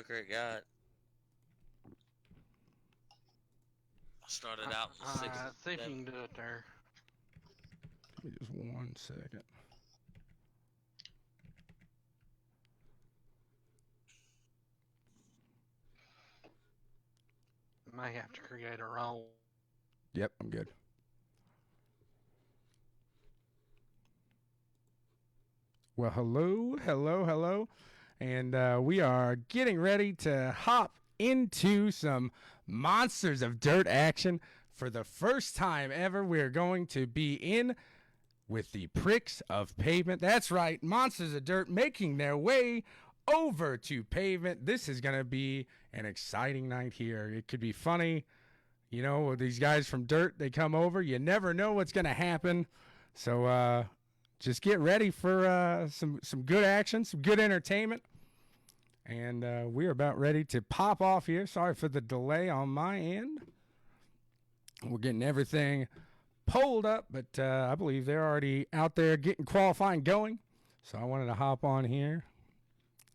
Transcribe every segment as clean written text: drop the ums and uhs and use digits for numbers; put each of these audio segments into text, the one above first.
Great God. I started out in six. See if you can do it there. Give me just 1 second. May have to create a role. Yep, I'm good. Well, hello. And we are getting ready to hop into some Monsters of Dirt action. For the first time ever, we're going to be in with the Pricks of Pavement. That's right, Monsters of Dirt making their way over to Pavement. This is going to be an exciting night here. It could be funny. You know, these guys from Dirt, they come over. You never know what's going to happen. So just get ready for some good action, some good entertainment. And we're about ready to pop off here. Sorry for the delay on my end. We're getting everything pulled up, but I believe they're already out there getting qualifying going. So I wanted to hop on here.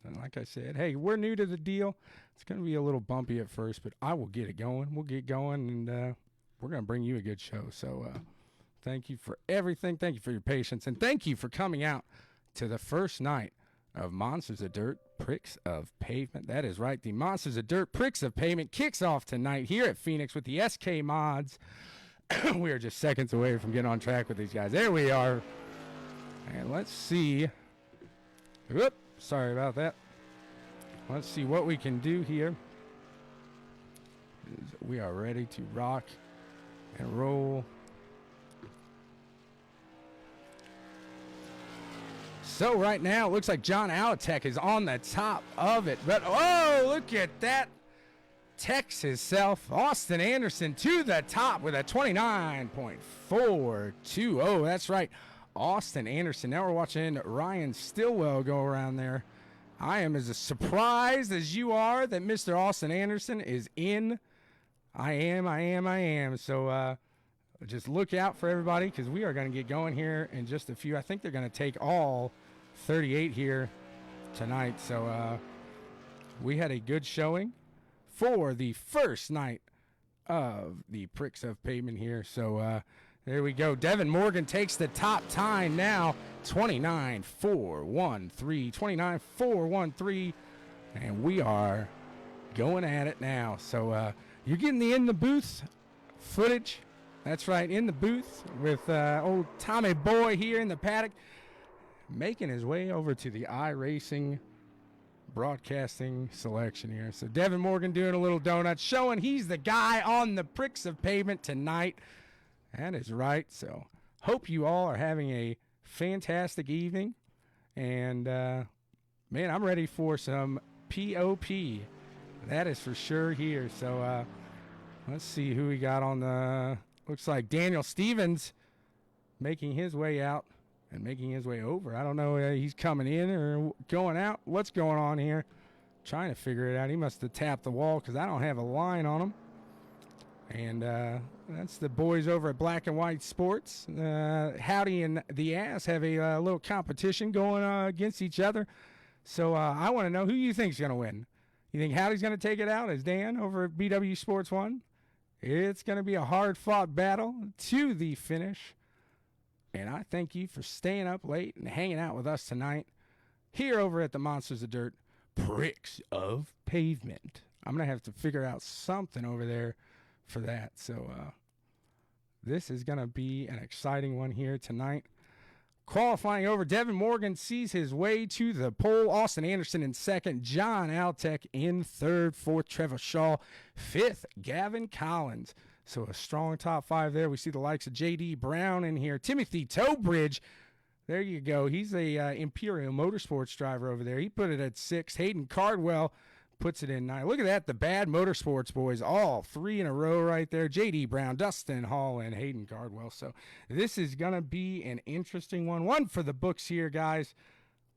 And like I said, hey, we're new to the deal. It's going to be a little bumpy at first, but I will get it going. We'll get going, and we're going to bring you a good show. So thank you for everything. Thank you for your patience, and thank you for coming out to the first night of Monsters of Dirt, Pricks of Pavement. That is right. The Monsters of Dirt, Pricks of Pavement kicks off tonight here at Phoenix with the SK Mods. We are just seconds away from getting on track with these guys. There we are. And let's see. Whoop. Sorry about that. Let's see what we can do here. We are ready to rock and roll. So right now, it looks like John Alatek is on the top of it. But, oh, look at that. Tex himself, Austin Anderson, to the top with a 29.420. That's right, Austin Anderson. Now we're watching Ryan Stillwell go around there. I am as surprised as you are that Mr. Austin Anderson is in. I am. So just look out for everybody because we are going to get going here in just a few. I think they're going to take all 38 here tonight. So we had a good showing for the first night of the Pricks of Pavement here. So there we go. Devin Morgan takes the top time now. 29.413. And we are going at it now. So you're getting the in the booth footage. That's right, in the booth with old Tommy Boy here in the paddock, making his way over to the iRacing broadcasting selection here. So Devin Morgan doing a little donut, showing he's the guy on the Pricks of Pavement tonight. That is right. So hope you all are having a fantastic evening. And, man, I'm ready for some POP. That is for sure here. So let's see who we got on the... Looks like Daniel Stevens making his way out and making his way over. I don't know if he's coming in or going out. What's going on here? Trying to figure it out. He must have tapped the wall because I don't have a line on him. And that's the boys over at Black and White Sports. Howdy and the Ass have a little competition going against each other. So I want to know who you think's going to win. You think Howdy's going to take it out as Dan over at BW Sports 1? It's going to be a hard-fought battle to the finish. And I thank you for staying up late and hanging out with us tonight here over at the Monsters of Dirt, Pricks of Pavement. I'm going to have to figure out something over there for that. So this is going to be an exciting one here tonight. Qualifying over, Devin Morgan sees his way to the pole. Austin Anderson in second. John Altek in third. Fourth, Trevor Shaw. Fifth, Gavin Collins. So a strong top five there. We see the likes of J.D. Brown in here. Timothy Tobridge. There you go. He's a Imperial Motorsports driver over there. He put it at sixth. Hayden Cardwell puts it in ninth. Look at that. The Bad Motorsports boys, all three in a row right there. J.D. Brown, Dustin Hall, and Hayden Cardwell. So this is going to be an interesting one. One for the books here, guys.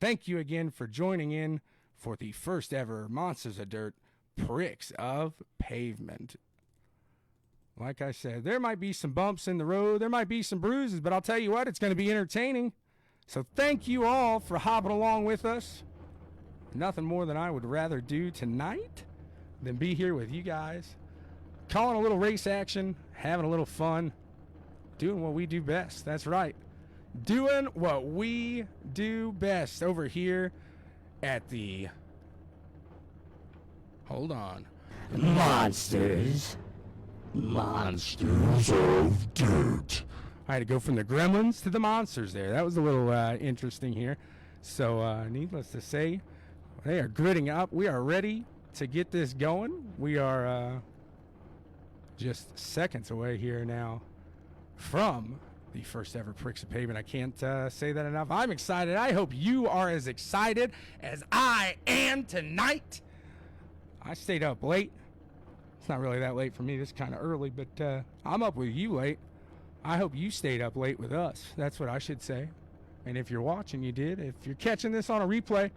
Thank you again for joining in for the first ever Monsters of Dirt Pricks of Pavement. Like I said, there might be some bumps in the road. There might be some bruises, but I'll tell you what, it's going to be entertaining. So thank you all for hopping along with us. nothing more than I would rather do tonight than be here with you guys, calling a little race action, having a little fun, doing what we do best. That's right. Doing what we do best over here at the... Hold on. Monsters of Dirt. I had to go from the gremlins to the monsters there. That was a little interesting here. So, needless to say, they are gritting up. We are ready to get this going. We are just seconds away here now from the first ever Pricks of Pavement. I can't say that enough. I'm excited. I hope you are as excited as I am tonight. I stayed up late. It's not really that late for me. This is kind of early, but I'm up with you late. I hope you stayed up late with us. That's what I should say. And if you're watching, you did. If you're catching this on a replay,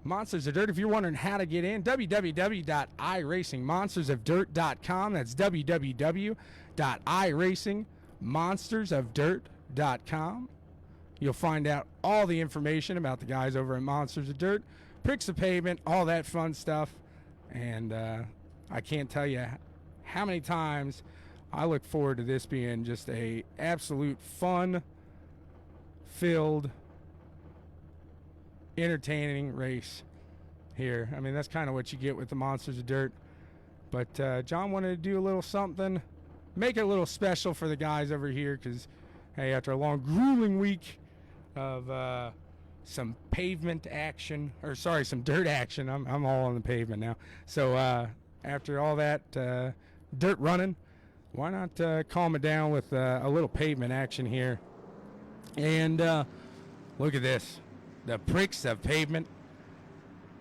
Monsters of Dirt, if you're wondering how to get in, www.iracingmonstersofdirt.com. That's www.iracingmonstersofdirt.com. You'll find out all the information about the guys over at Monsters of Dirt, Pricks of Pavement, all that fun stuff. And I can't tell you how many times I look forward to this being just a absolute fun-filled, entertaining race here. I mean, that's kind of what you get with the Monsters of Dirt. But John wanted to do a little something, make it a little special for the guys over here because, hey, after a long, grueling week of some pavement action, or sorry, some dirt action. I'm all on the pavement now. So after all that dirt running, why not calm it down with a little pavement action here? And look at this. The Pricks of Pavement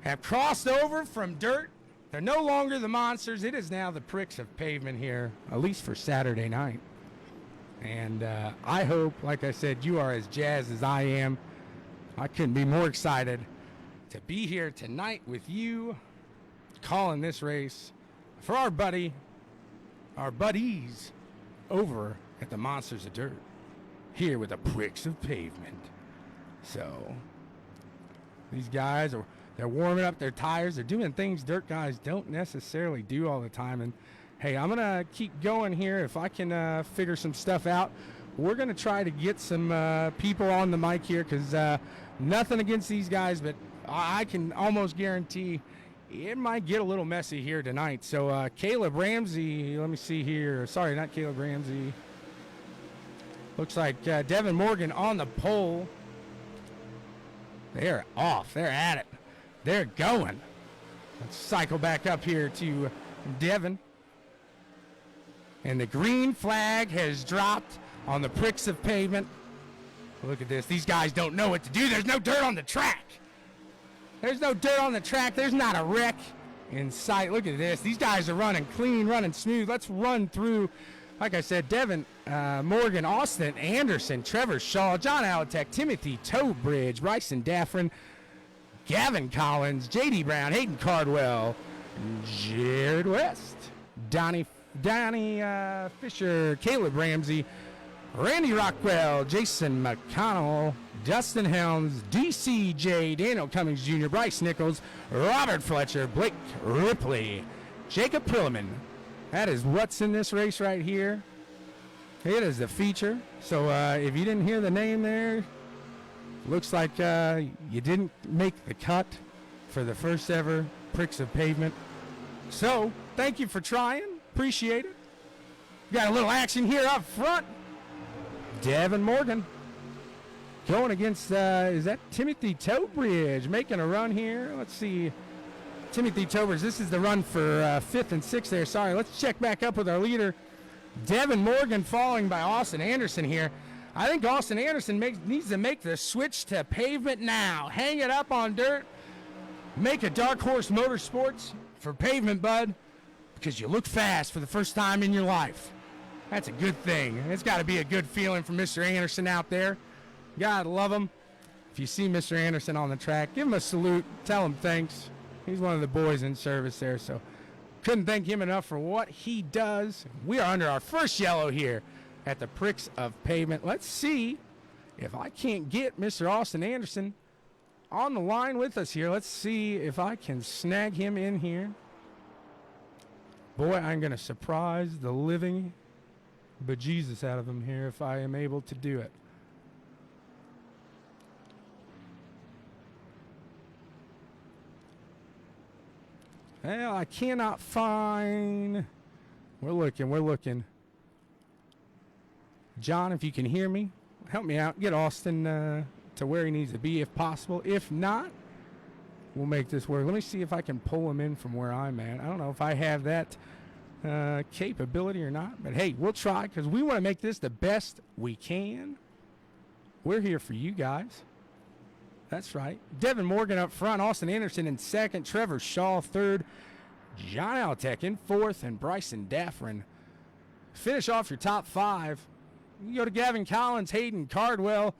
have crossed over from dirt. They're no longer the monsters. It is now the Pricks of Pavement here, at least for Saturday night. And I hope, like I said, you are as jazzed as I am. I couldn't be more excited to be here tonight with you, calling this race for our buddies over at the Monsters of Dirt, here with the Pricks of Pavement. So these guys they're warming up their tires. They're doing things dirt guys don't necessarily do all the time. And hey, I'm gonna keep going here if I can figure some stuff out. We're gonna try to get some people on the mic here because nothing against these guys, but I can almost guarantee it might get a little messy here tonight. So Caleb Ramsey, let me see here. Sorry, not Caleb Ramsey. Looks like Devin Morgan on the pole. They're off. They're at it. They're going. Let's cycle back up here to Devin. And the green flag has dropped on the Pricks of Pavement. Look at this. These guys don't know what to do. There's no dirt on the track. There's no dirt on the track. There's not a wreck in sight. Look at this. These guys are running clean, running smooth. Let's run through, like I said, Devin Morgan, Austin Anderson, Trevor Shaw, John Alatek, Timothy Toebridge, Bryson Daffrin, Gavin Collins, J.D. Brown, Hayden Cardwell, Jared West, Donnie Fisher, Caleb Ramsey, Randy Rockwell, Jason McConnell, Dustin Helms, DCJ, Daniel Cummings Jr., Bryce Nichols, Robert Fletcher, Blake Ripley, Jacob Prilliman. That is what's in this race right here. It is the feature. So if you didn't hear the name there, looks like you didn't make the cut for the first ever Pricks of Pavement. So thank you for trying. Appreciate it. Got a little action here up front. Devin Morgan going against, is that Timothy Toebridge making a run here? Let's see. Timothy Toebridge, this is the run for 5th and 6th there. Sorry, let's check back up with our leader. Devin Morgan following by Austin Anderson here. I think Austin Anderson needs to make the switch to pavement now. Hang it up on dirt. Make a Dark Horse Motorsports for pavement, bud, because you look fast for the first time in your life. That's a good thing. It's got to be a good feeling for Mr. Anderson out there. God love him. If you see Mr. Anderson on the track, give him a salute. Tell him thanks. He's one of the boys in service there, so couldn't thank him enough for what he does. We are under our first yellow here at the Pricks of Pavement. Let's see if I can't get Mr. Austin Anderson on the line with us here. Let's see if I can snag him in here. Boy, I'm going to surprise the living bejesus out of him here if I am able to do it. Well, I cannot find... We're looking. John, if you can hear me, help me out. Get Austin to where he needs to be if possible. If not, we'll make this work. Let me see if I can pull him in from where I'm at. I don't know if I have that capability or not. But, hey, we'll try because we want to make this the best we can. We're here for you guys. That's right. Devin Morgan up front. Austin Anderson in second. Trevor Shaw third. John Altek in fourth. And Bryson Daffrin. Finish off your top five. You go to Gavin Collins, Hayden Cardwell.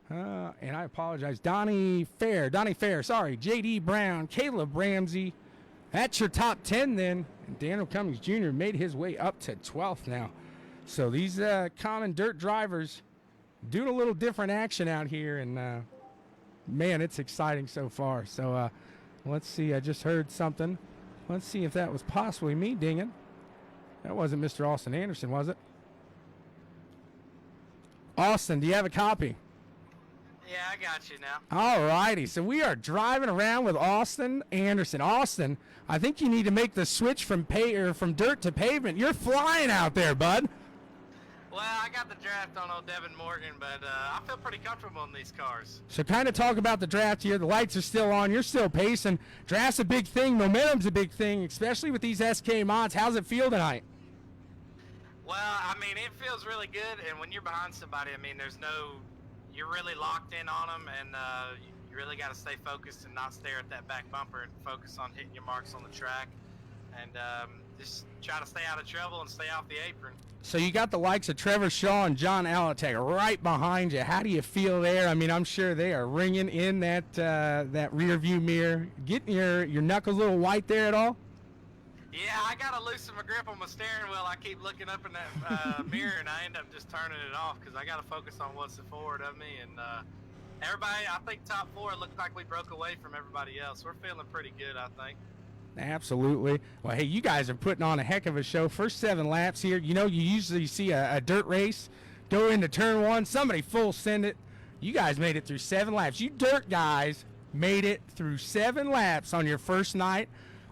And I apologize. Donnie Fair. Sorry. J.D. Brown. Caleb Ramsey. That's your top 10 then. And Daniel Cummings Jr. made his way up to 12th now. So these common dirt drivers doing a little different action out here. And, man, it's exciting so far. So let's see. I just heard something. Let's see if that was possibly me dinging. That wasn't Mr. Austin Anderson, was it? Austin, do you have a copy? Yeah, I got you now. All righty. So we are driving around with Austin Anderson. Austin, I think you need to make the switch from dirt to pavement. You're flying out there, bud. Well, I got the draft on old Devin Morgan, but I feel pretty comfortable in these cars. So kind of talk about the draft here. The lights are still on. You're still pacing. Draft's a big thing. Momentum's a big thing, especially with these SK mods. How's it feel tonight? Well, I mean, it feels really good, and when you're behind somebody, I mean, you're really locked in on them, and you really got to stay focused and not stare at that back bumper and focus on hitting your marks on the track, and just try to stay out of trouble and stay off the apron. So you got the likes of Trevor Shaw and John Alatek right behind you. How do you feel there? I mean, I'm sure they are ringing in that rear view mirror. Getting your knuckles a little white there at all? Yeah, I got to loosen my grip on my steering wheel. I keep looking up in that mirror, and I end up just turning it off because I got to focus on what's forward of me. And everybody, I think top four, it looked like we broke away from everybody else. We're feeling pretty good, I think. Absolutely. Well, hey, you guys are putting on a heck of a show. First 7 laps here. You know, you usually see a dirt race go into turn 1. Somebody full send it. You guys made it through 7 laps. You dirt guys made it through 7 laps on your first night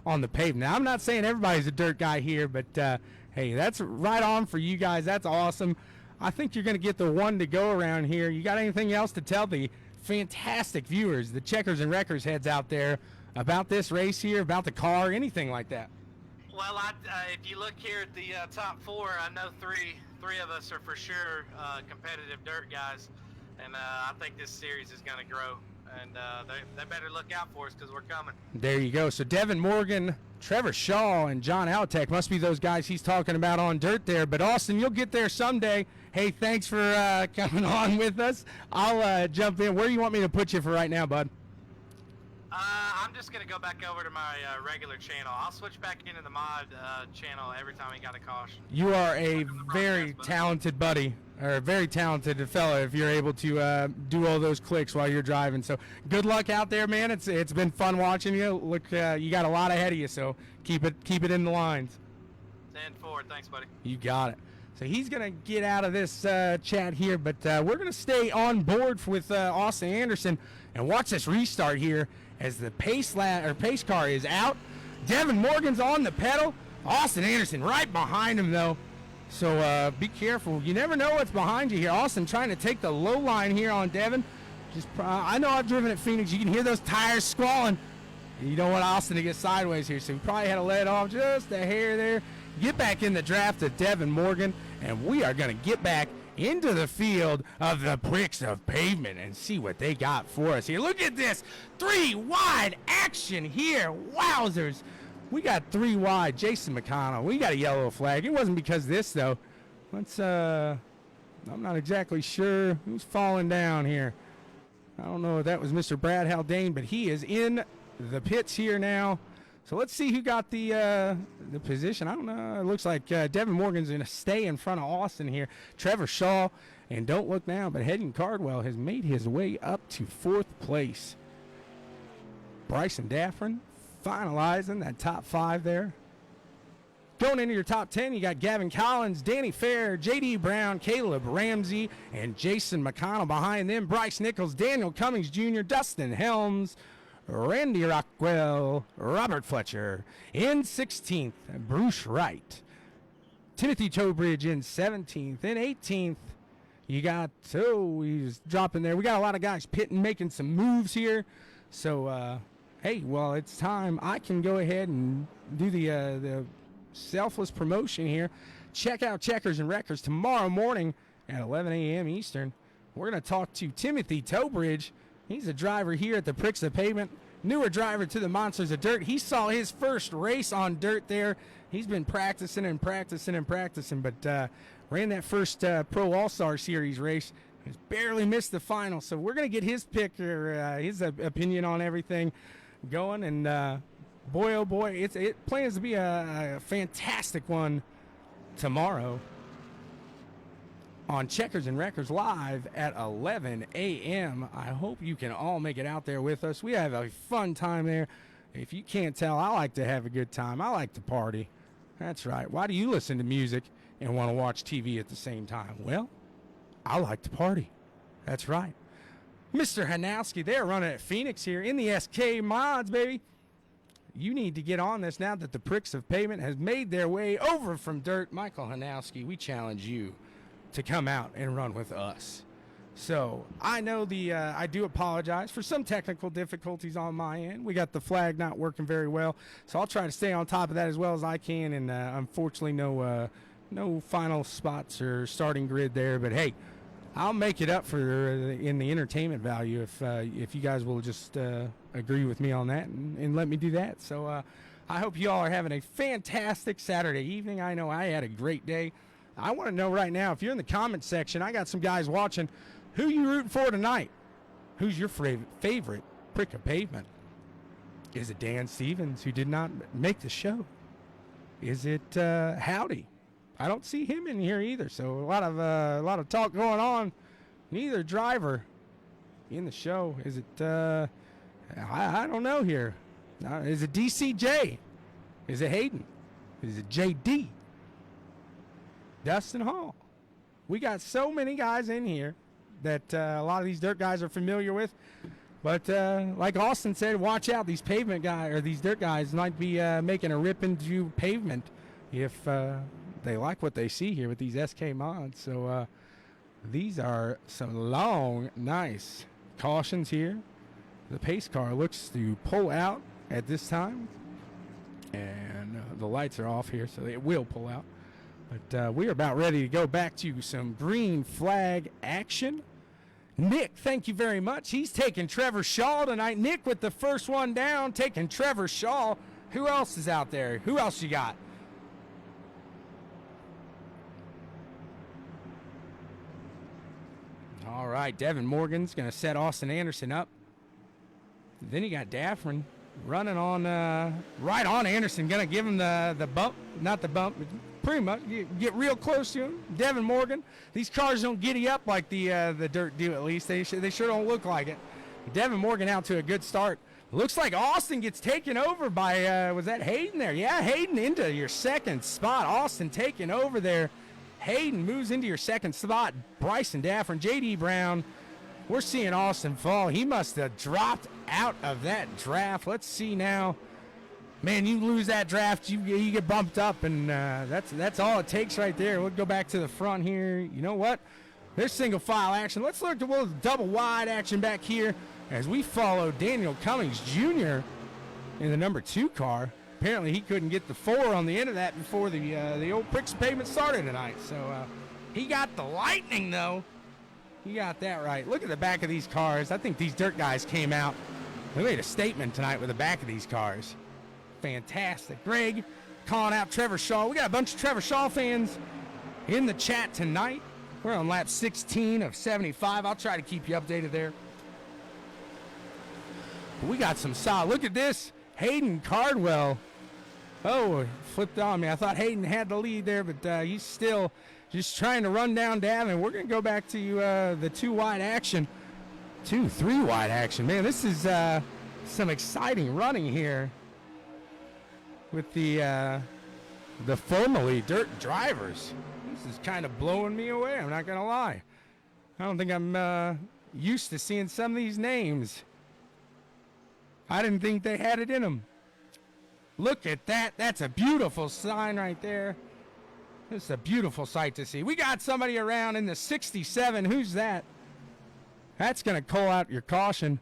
on the pavement. Now, I'm not saying everybody's a dirt guy here, but, hey, that's right on for you guys. That's awesome. I think you're going to get the one to go around here. You got anything else to tell the fantastic viewers, the checkers and wreckers heads out there, about this race here, about the car, anything like that? Well, if you look here at the top 4, I know three of us are for sure competitive dirt guys, and I think this series is going to grow, and they better look out for us because we're coming. There you go. So Devin Morgan, Trevor Shaw, and John Alatek must be those guys he's talking about on dirt there. But Austin, you'll get there someday. Hey, thanks for coming on with us. I'll jump in. Where do you want me to put you for right now, bud? I'm just going to go back over to my regular channel. I'll switch back into the mod channel every time we got a caution. You are a very talented buddy, or a very talented fella if you're able to do all those clicks while you're driving. So good luck out there, man. It's been fun watching you. Look, you got a lot ahead of you, so keep it in the lines. 10-4. Thanks, buddy. You got it. So he's going to get out of this chat here, but we're going to stay on board with Austin Anderson and watch this restart here as the pace car is out. Devin Morgan's on the pedal. Austin Anderson right behind him, though. So be careful. You never know what's behind you here. Austin trying to take the low line here on Devin. I know I've driven at Phoenix. You can hear those tires squalling. You don't want Austin to get sideways here, so we probably had to let off just a hair there. Get back in the draft to Devin Morgan, and we are going to get back into the field of the Pricks of Pavement and see what they got for us here. Look at this. 3 wide action here. Wowzers. We got 3 wide. Jason McConnell. We got a yellow flag. It wasn't because of this, though. I'm not exactly sure who's falling down here. I don't know if that was Mr. Brad Haldane, but he is in the pits here now. So let's see who got the position. I don't know. It looks like Devin Morgan's going to stay in front of Austin here. Trevor Shaw, and don't look now, but Hayden Cardwell has made his way up to 4th place. Bryson Daffrin finalizing that top 5 there. Going into your top 10, you got Gavin Collins, Danny Fair, J.D. Brown, Caleb Ramsey, and Jason McConnell behind them. Bryce Nichols, Daniel Cummings Jr., Dustin Helms, Randy Rockwell, Robert Fletcher. In 16th, Bruce Wright. Timothy Towbridge in 17th. In 18th, you got, he's dropping there. We got a lot of guys pitting, making some moves here. So, hey, well, it's time. I can go ahead and do the selfless promotion here. Check out Checkers and Wreckers tomorrow morning at 11 a.m. Eastern. We're going to talk to Timothy Towbridge. He's a driver here at the Pricks of Pavement, newer driver to the Monsters of Dirt. He saw his first race on dirt there. He's been practicing, but ran that first Pro All-Star Series race. He's barely missed the final, so we're going to get his pick or his opinion on everything going, and boy, oh boy, it plans to be a fantastic one tomorrow on Checkers and Wreckers live at 11 a.m. I hope you can all make it out there with us. We have a fun time there. If you can't tell, I like to have a good time. I like to party. That's right. Why do you listen to music and want to watch TV at the same time? Well, I like to party. That's right. Mr. Hanowski, they're running at Phoenix here in the SK mods, baby. You need to get on this now that the Pricks of Pavement has made their way over from dirt. Michael Hanowski, we challenge you to come out and run with us. So I know I do apologize for some technical difficulties on my end. We got the flag not working very well, so I'll try to stay on top of that as well as I can. And unfortunately, no final spots or starting grid there. But hey, I'll make it up for in the entertainment value if you guys will just agree with me on that and let me do that. So I hope you all are having a fantastic Saturday evening. I know I had a great day. I want to know right now, if you're in the comment section, I got some guys watching, who you rooting for tonight? Who's your favorite Prick of Pavement? Is it Dan Stevens, who did not make the show? Is it Howdy? I don't see him in here either. So a lot of talk going on. Neither driver in the show. Is it? I don't know here. Is it DCJ? Is it Hayden? Is it JD? Dustin Hall. We got so many guys in here that a lot of these dirt guys are familiar with. But like Austin said, watch out. These pavement guys or these dirt guys might be making a rip into pavement if they like what they see here with these SK mods. So these are some long, nice cautions here. The pace car looks to pull out at this time. And the lights are off here, so it will pull out. But we're about ready to go back to some green flag action. Nick, thank you very much. He's taking Trevor Shaw tonight. Nick with the first one down, taking Trevor Shaw. Who else is out there? Who else you got? All right, Devin Morgan's going to set Austin Anderson up. Then you got Daffrin running on right on Anderson, going to give him the bump. Not the bump, but pretty much. You get real close to him. Devin Morgan. These cars don't giddy up like the dirt do, at least. They sure don't look like it. Devin Morgan out to a good start. Looks like Austin gets taken over by, was that Hayden there? Yeah, Hayden into your second spot. Austin taking over there. Hayden moves into your second spot. Bryson Daffrin, J.D. Brown. We're seeing Austin fall. He must have dropped out of that draft. Let's see now. Man, you lose that draft, you get bumped up, and that's all it takes right there. We'll go back to the front here. You know what? There's single file action. Let's look at a little double wide action back here as we follow Daniel Cummings Jr. in the number 2 car. Apparently he couldn't get the 4 on the end of that before the old Pricks of Pavement started tonight. So he got the lightning, though. He got that right. Look at the back of these cars. I think these dirt guys came out. They made a statement tonight with the back of these cars. Fantastic. Greg calling out Trevor Shaw. We got a bunch of Trevor Shaw fans in the chat tonight. We're on lap 16 of 75. I'll try to keep you updated there. But we got some solid. Look at this. Hayden Cardwell. Oh, flipped on me. I thought Hayden had the lead there, but he's still just trying to run down Davin. We're going to go back to the 2 wide action. 3 wide action. Man, this is some exciting running here with the formerly dirt drivers. This is kind of blowing me away, I'm not gonna lie. I don't think I'm used to seeing some of these names. I didn't think they had it in them. Look at that. That's a beautiful sign right there. This is a beautiful sight to see. We got somebody around in the 67. Who's that? That's going to call out your caution.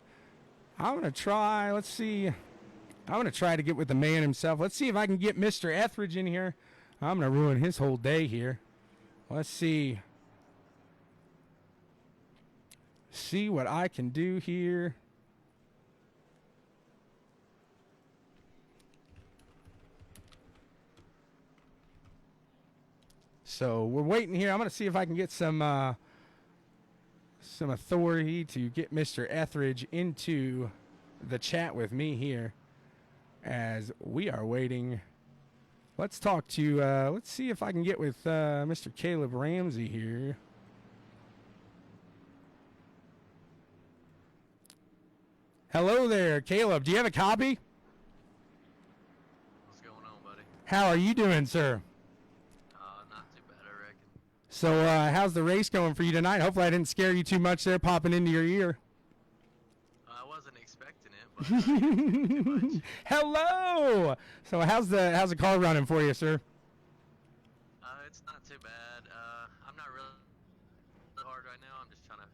I'm going to try. Let's see. I'm going to try to get with the man himself. Let's see if I can get Mr. Etheridge in here. I'm going to ruin his whole day here. Let's see. See what I can do here. So we're waiting here. I'm going to see if I can get some authority to get Mr. Etheridge into the chat with me here as we are waiting. Let's talk to, let's see if I can get with Mr. Caleb Ramsey here. Hello there, Caleb. Do you have a copy? What's going on, buddy? How are you doing, sir? Not too bad, I reckon. So, how's the race going for you tonight? Hopefully I didn't scare you too much there, popping into your ear. I wasn't expecting it, but not too much. Hello! So, how's the car running for you, sir? It's not too bad. I'm not really hard right now. I'm just trying to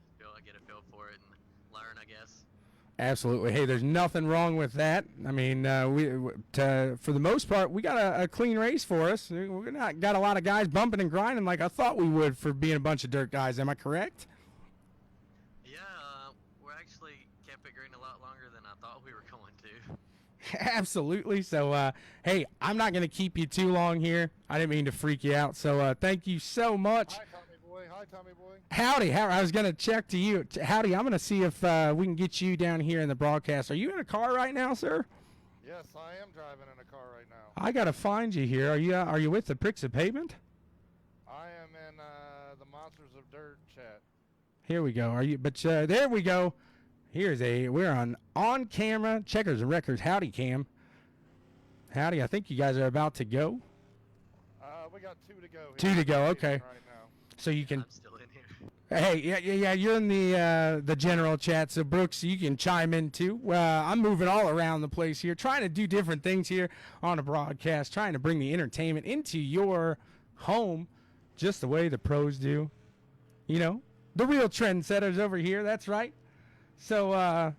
get a feel for it and learn, I guess. Absolutely. Hey, there's nothing wrong with that. I mean, for the most part, we got a clean race for us. We're not got a lot of guys bumping and grinding like I thought we would for being a bunch of dirt guys. Am I correct? Yeah, we actually kept it green a lot longer than I thought we were going to. Absolutely. So, hey, I'm not going to keep you too long here. I didn't mean to freak you out. So, thank you so much. Hi, Tommy boy. Hi, Tommy boy. Howdy, I was going to check to you. Howdy, I'm going to see if we can get you down here in the broadcast. Are you in a car right now, sir? Yes, I am driving in a car right now. I got to find you here. Are you with the Pricks of Pavement? I am in the Monsters of Dirt chat. Here we go. Are you? But there we go. We're on camera Checkers and Records. Howdy, Cam. Howdy. I think you guys are about to go. We got 2 to go. Two to go. Okay. Right now. So you can. I'm still in here. Hey, yeah. You're in the general chat. So Brooks, you can chime in too. I'm moving all around the place here, trying to do different things here on a broadcast, trying to bring the entertainment into your home, just the way the pros do. You know, the real trendsetters over here. That's right. So,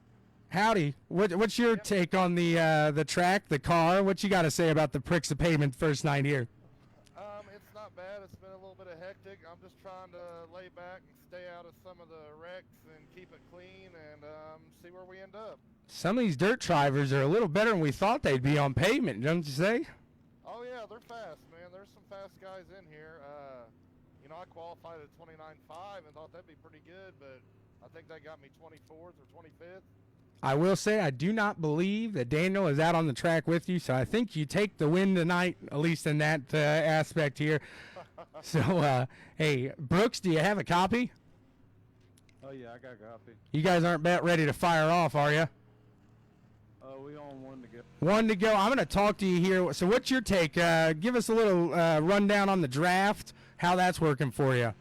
howdy. What's your take on the track, the car? What you got to say about the Pricks of Pavement first night here? It's not bad. It's been a little bit of hectic. I'm just trying to lay back and stay out of some of the wrecks and keep it clean and see where we end up. Some of these dirt drivers are a little better than we thought they'd be on pavement, don't you say? Oh yeah, they're fast, man. There's some fast guys in here. I qualified at 29.5 and thought that'd be pretty good, but I think they got me 24th or 25th. I will say I do not believe that Daniel is out on the track with you, so I think you take the win tonight, at least in that aspect here. So, hey, Brooks, do you have a copy? Oh yeah, I got a copy. You guys aren't about ready to fire off, are you? We on 1 to go. 1 to go. I'm going to talk to you here. So what's your take? Give us a little rundown on the draft, how that's working for you.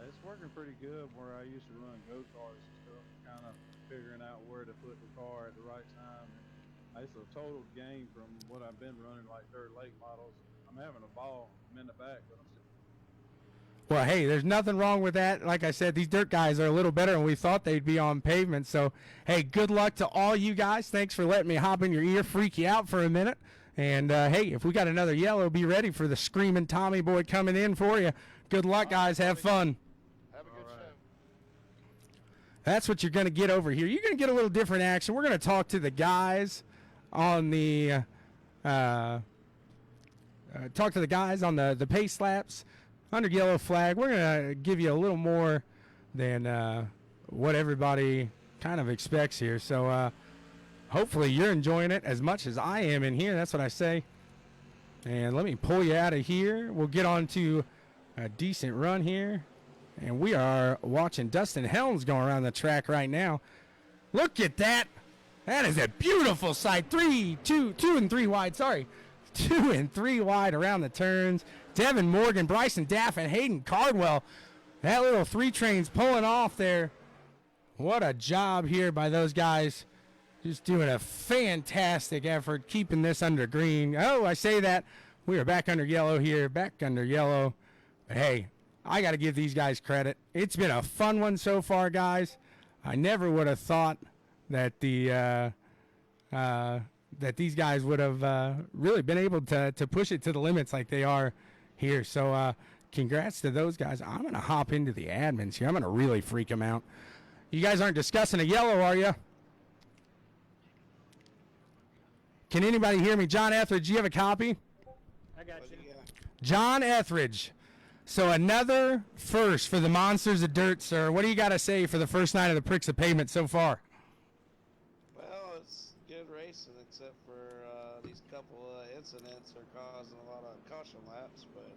It's working pretty good where I used to run go-karts and stuff, kind of figuring out where to put the car at the right time. It's a total gain from what I've been running, like dirt lake models. I'm having a ball. I'm in the back, but I'm still. Well, hey, there's nothing wrong with that. Like I said, these dirt guys are a little better than we thought they'd be on pavement. So, hey, good luck to all you guys. Thanks for letting me hop in your ear, freak you out for a minute. And, hey, if we got another yellow, be ready for the screaming Tommy boy coming in for you. Good luck, guys. Have fun. Have a good show. That's what you're going to get over here. You're going to get a little different action. We're going to talk to the guys on the the pace laps under yellow flag. We're going to give you a little more than what everybody kind of expects here. So hopefully you're enjoying it as much as I am in here. That's what I say. And let me pull you out of here. We'll get on to a decent run here. And we are watching Dustin Helms going around the track right now. Look at that. That is a beautiful sight. Two and three wide. Sorry. 2 and 3 wide around the turns. Devin Morgan, Bryson Daff, and Hayden Cardwell. That little 3 train's pulling off there. What a job here by those guys. Just doing a fantastic effort keeping this under green. Oh, I say that. We are back under yellow here. Back under yellow. But hey, I got to give these guys credit. It's been a fun one so far, guys. I never would have thought that that these guys would have really been able to push it to the limits like they are here. So congrats to those guys. I'm going to hop into the admins here. I'm going to really freak them out. You guys aren't discussing a yellow, are you? Can anybody hear me? John Etheridge, do you have a copy? I got you. John Etheridge. So another first for the Monsters of Dirt, sir. What do you got to say for the first night of the Pricks of Pavement so far? Well, it's good racing, except for these couple of incidents are causing a lot of caution laps. But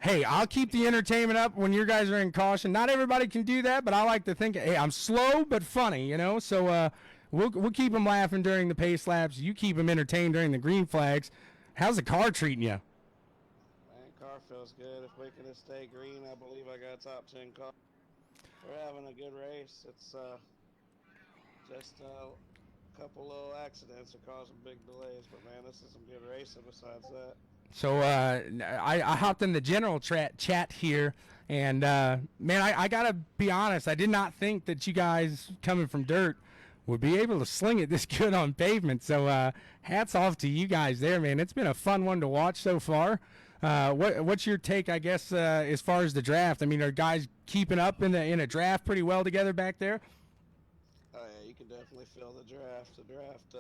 hey, I'll keep the entertainment up when your guys are in caution. Not everybody can do that, but I like to think, hey, I'm slow but funny, you know. So we'll keep them laughing during the pace laps. You keep them entertained during the green flags. How's the car treating you? man, car feels good. If we can just stay green, I believe I got top 10 car. We're having a good race. It's just a couple little accidents are causing big delays, but man, this is some good racing besides that. So I hopped in the general chat here, and man, I gotta be honest. I did not think that you guys coming from dirt would be able to sling it this good on pavement. So hats off to you guys there, man. It's been a fun one to watch so far. What's your take, I guess, as far as the draft? I mean, are guys keeping up in a draft pretty well together back there? Oh yeah, you can definitely feel the draft. The draft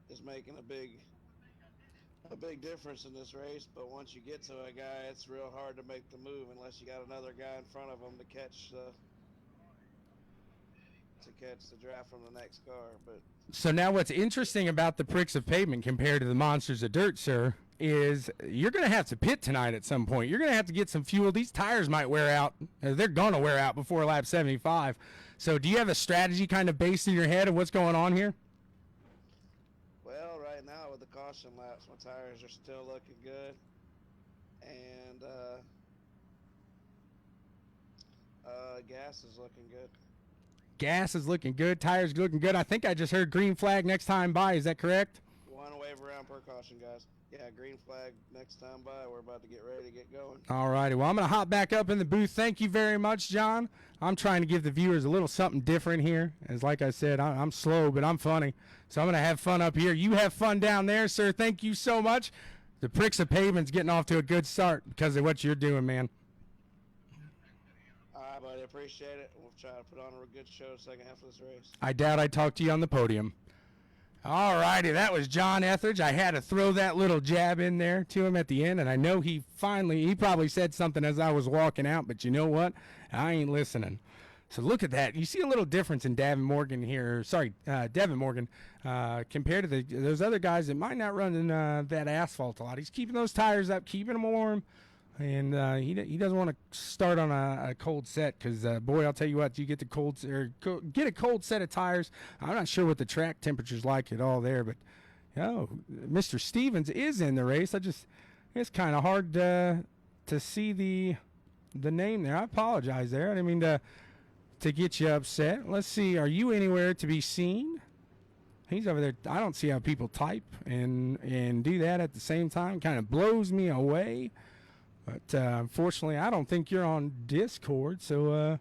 is making a big difference in this race, but once you get to a guy, it's real hard to make the move unless you got another guy in front of him to catch the draft from the next car. But so now what's interesting about the Pricks of Pavement compared to the Monsters of Dirt, sir, is you're going to have to pit tonight at some point. You're going to have to get some fuel. These tires might wear out. They're going to wear out before lap 75. So do you have a strategy kind of based in your head of what's going on here? well, right now with the caution laps, my tires are still looking good, and gas is looking good. Gas is looking good. Tires looking good. I think I just heard green flag next time by. Is that correct? One wave around per caution, guys. Yeah, green flag next time by. We're about to get ready to get going. All righty. Well, I'm going to hop back up in the booth. Thank you very much, John. I'm trying to give the viewers a little something different here. As like I said, I'm slow, but I'm funny. So I'm going to have fun up here. You have fun down there, sir. Thank you so much. The Pricks of Pavement's getting off to a good start because of what you're doing, man. All right, buddy. Appreciate it. We'll try to put on a good show the second half of this race. I doubt I talked to you on the podium. All righty, that was John Etheridge. I had to throw that little jab in there to him at the end, and I know he probably said something as I was walking out, but you know what? I ain't listening. So look at that. You see a little difference in Devin Morgan here. Sorry, Devin Morgan, compared to those other guys that might not run in that asphalt a lot. He's keeping those tires up, keeping them warm. And he doesn't want to start on a cold set because, boy, I'll tell you what, you get get a cold set of tires. I'm not sure what the track temperature's like at all there, but, Mr. Stevens is in the race. It's kind of hard to see the name there. I apologize there. I didn't mean to get you upset. Let's see. Are you anywhere to be seen? He's over there. I don't see how people type and do that at the same time. Kind of blows me away. But unfortunately, I don't think you're on Discord, so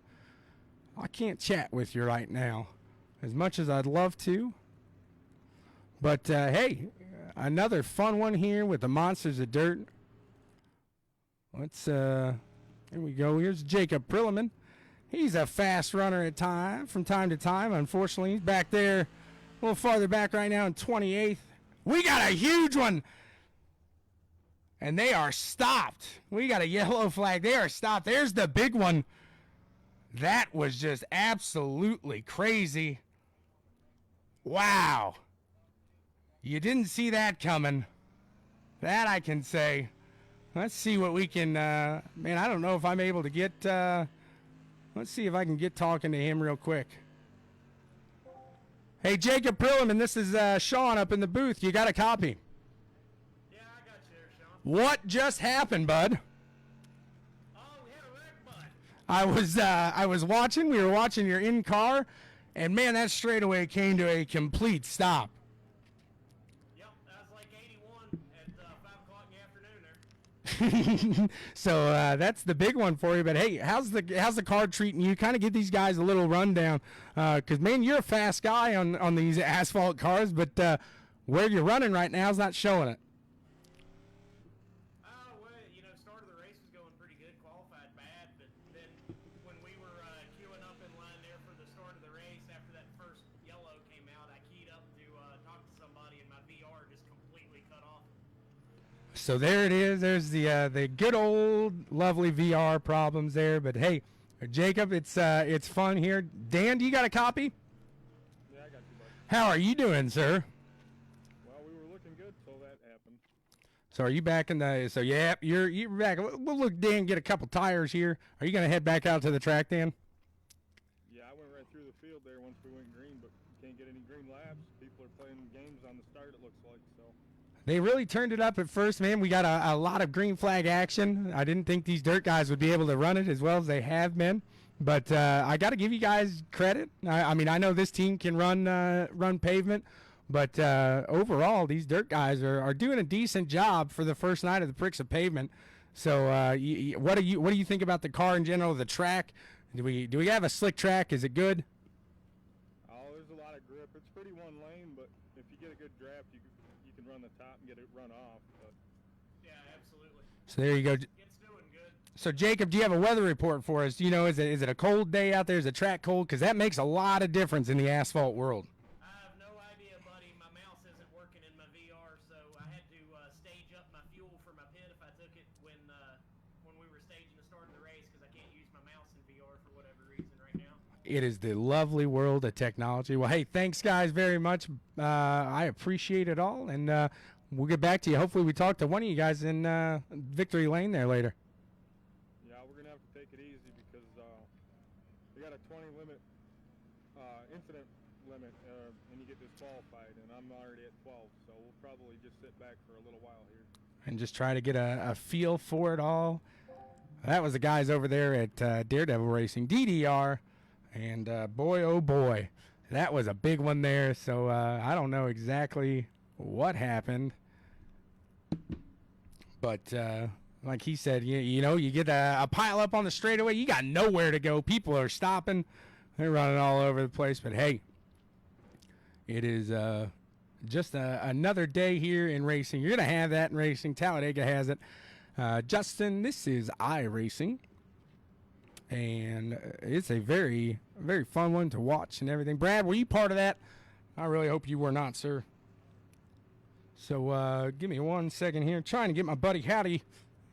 I can't chat with you right now as much as I'd love to. But, hey, another fun one here with the Monsters of Dirt. Here we go. Here's Jacob Prilliman. He's a fast runner from time to time. Unfortunately, he's back there a little farther back right now in 28th. We got a huge one. And they are stopped. We got a yellow flag. They are stopped. There's the big one. That was just absolutely crazy. Wow. You didn't see that coming. That I can say. Let's see what we can, man, I don't know if I'm able to get, let's see if I can get talking to him real quick. Hey, Jacob Prilliman, this is Sean up in the booth. You got a copy? Yeah, I got you there, Sean. What just happened, bud? Oh, we had a wreck, bud. I was watching. We were watching your in car, and man, that straightaway came to a complete stop. Yep, that was like 81 at 5 o'clock in the afternoon there. So that's the big one for you. But hey, how's the car treating you? Kind of give these guys a little rundown, because man, you're a fast guy on these asphalt cars, but where you're running right now is not showing it. Well, you know, start of the race was going pretty good, qualified bad, but then when we were queuing up in line there for the start of the race, after that first yellow came out, I keyed up to talk to somebody, and my VR just completely cut off. So there it is. There's the good old lovely VR problems there. But hey, Jacob, it's fun here. Dan, do you got a copy? Yeah, I got you, buddy. How are you doing, sir? Well, we were looking good till that happened. So are you back in the? So yeah, you're back. We'll look, Dan, get a couple tires here. Are you gonna head back out to the track, Dan? Yeah, I went right through the field there once we went green, but you can't get any green laps. People are playing games on the start, it looks like, so. They really turned it up at first, man. We got a lot of green flag action. I didn't think these dirt guys would be able to run it as well as they have been. But I got to give you guys credit. I mean, I know this team can run pavement, but overall, these dirt guys are doing a decent job for the first night of the Pricks of Pavement. So, what do you think about the car in general, the track? Do we have a slick track? Is it good? Oh, there's a lot of grip. It's pretty one lane, but if you get a good draft, you can run the top and get it run off. But Yeah, absolutely. So there you go. It's doing good. So Jacob, do you have a weather report for us? Do you know, is it a cold day out there? Is the track cold? Because that makes a lot of difference in the asphalt world. I have no idea, buddy. My mouse isn't working in my VR, so I had to stage up my fuel for my pit if I took it when we were staging the start of the race, because I can't use my mouse in VR for whatever reason right now. It is the lovely world of technology. Well, hey, thanks, guys, very much. I appreciate it all, and we'll get back to you. Hopefully we talk to one of you guys in Victory Lane there later. yeah, we're gonna have to take it easy because we got a 20 limit incident limit, and you get disqualified, and I'm already at 12, so we'll probably just sit back for a little while here. And just try to get a feel for it all. That was the guys over there at Daredevil Racing, DDR, and boy, oh boy, that was a big one there. So I don't know exactly what happened, but like he said, you know, you get a pile up on the straightaway, you got nowhere to go. People are stopping, they're running all over the place. But hey, it is just another day here in racing. You're gonna have that in racing. Talladega has it. Justin, this is iRacing, and it's a very, very fun one to watch and everything. Brad, were you part of that? I really hope you were not, sir. So give me 1 second here. Trying to get my buddy Howdy.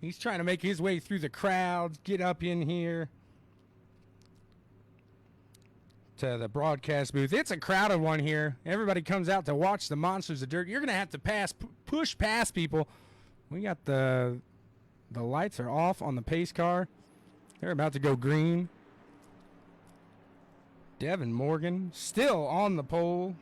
He's trying to make his way through the crowds, get up in here to the broadcast booth. It's a crowded one here. Everybody comes out to watch the Monsters of Dirt. You're going to have to push past people. We got the lights are off on the pace car. They're about to go green. Devin Morgan still on the pole.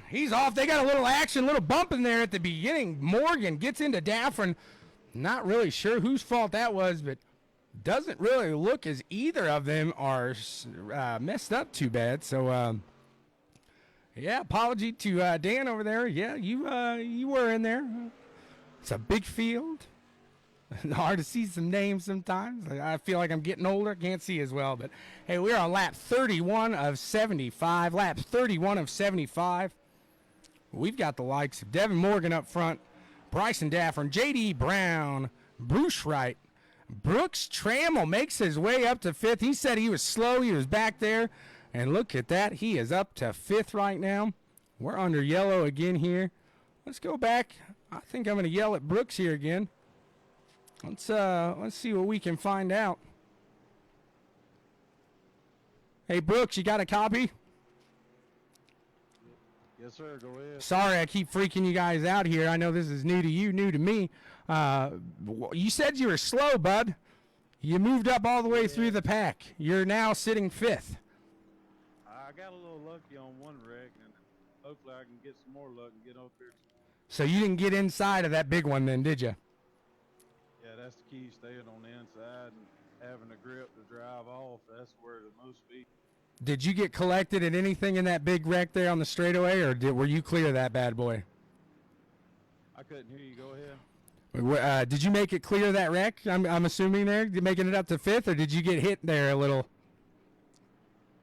He's off. They got a little action, little bump in there at the beginning. Morgan gets into Daffron. Not really sure whose fault that was, but doesn't really look as either of them are messed up too bad. So, yeah, apology to Dan over there. Yeah, you were in there. It's a big field. Hard to see some names sometimes. I feel like I'm getting older. Can't see as well. But, hey, we're on lap 31 of 75. Lap 31 of 75. We've got the likes of Devin Morgan up front, Bryson Daffron, J.D. Brown, Bruce Wright. Brooks Trammell makes his way up to fifth. He said he was slow. He was back there. And look at that. He is up to fifth right now. We're under yellow again here. Let's go back. I think I'm going to yell at Brooks here again. Let's see what we can find out. Hey, Brooks, you got a copy? Yes, sir. Go ahead. Sorry, I keep freaking you guys out here. I know this is new to you, new to me. You said you were slow, bud. You moved up all the way through the pack. You're now sitting 5th. I got a little lucky on one wreck, and hopefully I can get some more luck and get up here. So you didn't get inside of that big one then, did you? Yeah, that's the key, staying on the inside and having a grip to drive off. That's where the most speed. Did you get collected at anything in that big wreck there on the straightaway, or were you clear of that bad boy? I couldn't hear you. Go ahead. Did you make it clear of that wreck? I'm assuming there, making it up to 5th, or did you get hit there a little?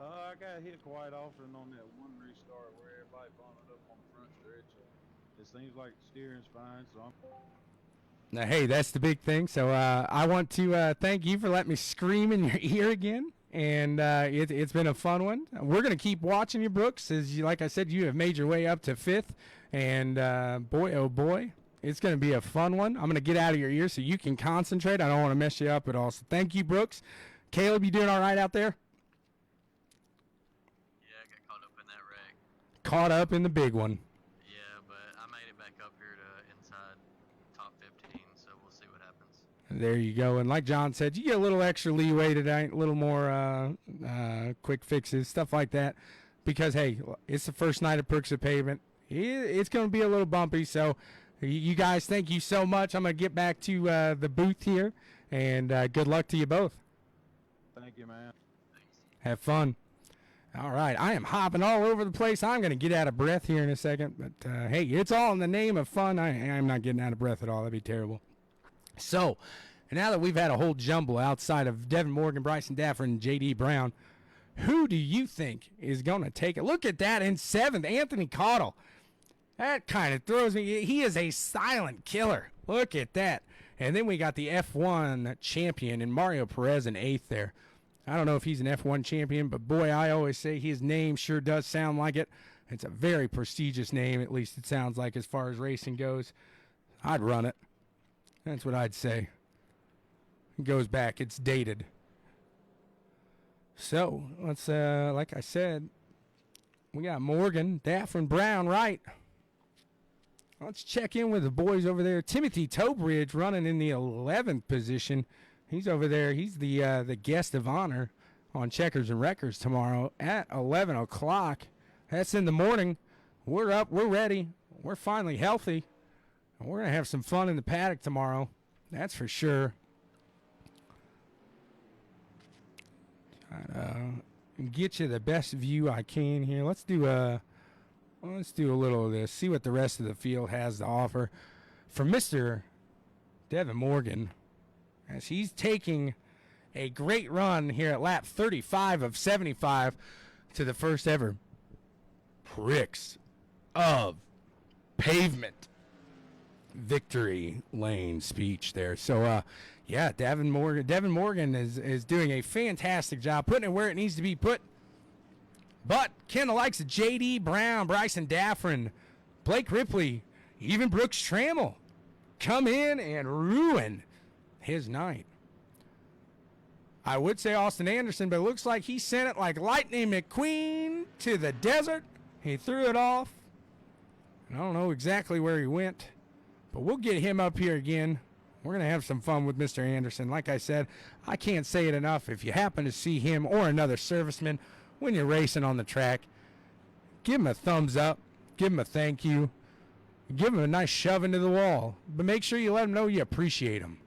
I got hit quite often on that one restart where everybody bundled up on the front stretch. It seems like the steering's fine, so I'm. Now, hey, that's the big thing. So I want to thank you for letting me scream in your ear again. And it's been a fun one. We're going to keep watching you, Brooks. As you, like I said, you have made your way up to 5th. And boy, oh boy, it's going to be a fun one. I'm going to get out of your ear so you can concentrate. I don't want to mess you up at all. So thank you, Brooks. Caleb, you doing all right out there? Yeah, I got caught up in that wreck. Caught up in the big one. Yeah, but I made it back up here to inside top 15, so we'll see what happens. There you go. And like John said, you get a little extra leeway tonight, a little more quick fixes, stuff like that. Because, hey, it's the first night of Pricks of Pavement. It's going to be a little bumpy. So, you guys, thank you so much. I'm going to get back to the booth here. And good luck to you both. Thank you, man. Thanks. Have fun. All right. I am hopping all over the place. I'm going to get out of breath here in a second. But, hey, it's all in the name of fun. I'm not getting out of breath at all. That'd be terrible. So, now that we've had a whole jumble outside of Devin Morgan, Bryson Daffer, and J.D. Brown, who do you think is going to take it? Look at that in 7th, Anthony Caudill. That kind of throws me. He is a silent killer. Look at that. And then we got the F1 champion in Mario Perez in 8th there. I don't know if he's an F1 champion, but boy, I always say his name sure does sound like it. It's a very prestigious name, at least it sounds like as far as racing goes. I'd run it. That's what I'd say. It goes back. It's dated. So, let's, like I said, we got Morgan, Daffer, and Brown right. Let's check in with the boys over there. Timothy Tobridge running in the 11th position. He's over there. He's the guest of honor on Checkers and Wreckers tomorrow at 11 o'clock. That's in the morning. We're up. We're ready. We're finally healthy. And we're going to have some fun in the paddock tomorrow. That's for sure. Get you the best view I can here. Let's do a little of this. See what the rest of the field has to offer. For Mr. Devin Morgan, as he's taking a great run here at lap 35 of 75 to the first ever Pricks of Pavement victory lane speech there. So, yeah, Devin Morgan is doing a fantastic job putting it where it needs to be put. But can the likes of J.D. Brown, Bryson Daffer, Blake Ripley, even Brooks Trammell come in and ruin his night? I would say Austin Anderson, but it looks like he sent it like Lightning McQueen to the desert. He threw it off. I don't know exactly where he went, but we'll get him up here again. We're going to have some fun with Mr. Anderson. Like I said, I can't say it enough. If you happen to see him or another serviceman when you're racing on the track, give him a thumbs up, give him a thank you, give him a nice shove into the wall. But make sure you let them know you appreciate them,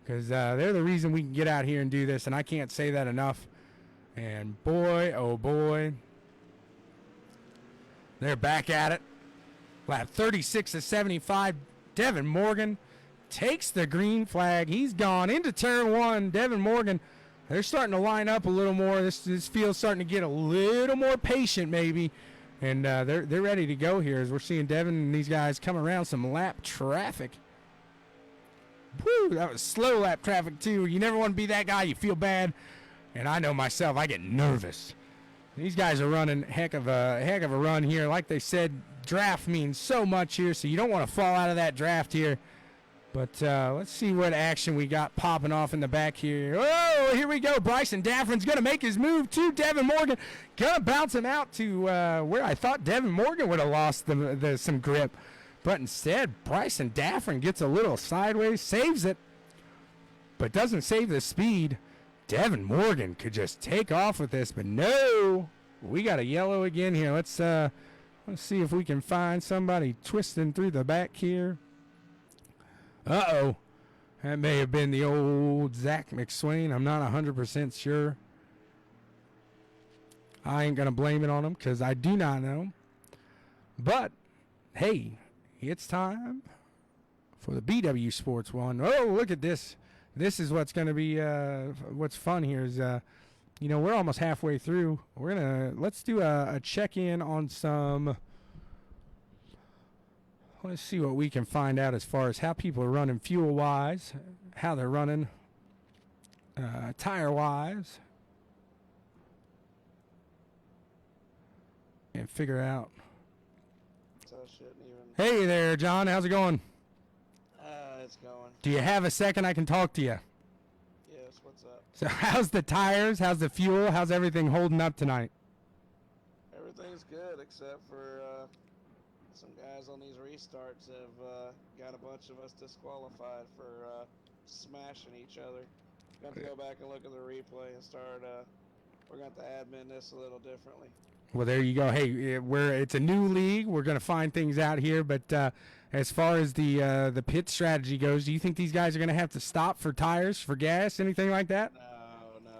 because they're the reason we can get out here and do this, and I can't say that enough. And boy, oh boy, they're back at it. Lap 36 of 75, Devin Morgan takes the green flag. He's gone into turn 1. Devin Morgan, they're starting to line up a little more. This field's starting to get a little more patient maybe. And they're ready to go here as we're seeing Devin and these guys come around some lap traffic. Woo, that was slow lap traffic too. You never want to be that guy. You feel bad. And I know myself, I get nervous. These guys are running heck of a run here. Like they said, draft means so much here, so you don't want to fall out of that draft here. But let's see what action we got popping off in the back here. Oh, here we go. Bryson Daffrin's going to make his move to Devin Morgan. Going to bounce him out to where I thought Devin Morgan would have lost some grip. But instead, Bryson Daffrin gets a little sideways, saves it. but doesn't save the speed. Devin Morgan could just take off with this, but no. We got a yellow again here. Let's see if we can find somebody twisting through the back here. Uh-oh. That may have been the old Zach McSwain. I'm not 100% sure. I ain't going to blame it on him because I do not know. But, hey, it's time for the BW Sports one. Oh, look at this. This is what's going to be what's fun here is, we're almost halfway through. Let's do a check-in on some. Let's see what we can find out as far as how people are running fuel-wise, how they're running tire-wise, and figure out. So I shouldn't even. Hey there, John. How's it going? It's going. Do you have a second I can talk to you? Yes, what's up? So how's the tires? How's the fuel? How's everything holding up tonight? Everything's good except for some guys on these restarts have got a bunch of us disqualified for smashing each other. Got to go back and look at the replay and start. We're going to have to admin this a little differently. Well, there you go. Hey, it's a new league. We're going to find things out here. But as far as the pit strategy goes, do you think these guys are going to have to stop for tires, for gas, anything like that? No.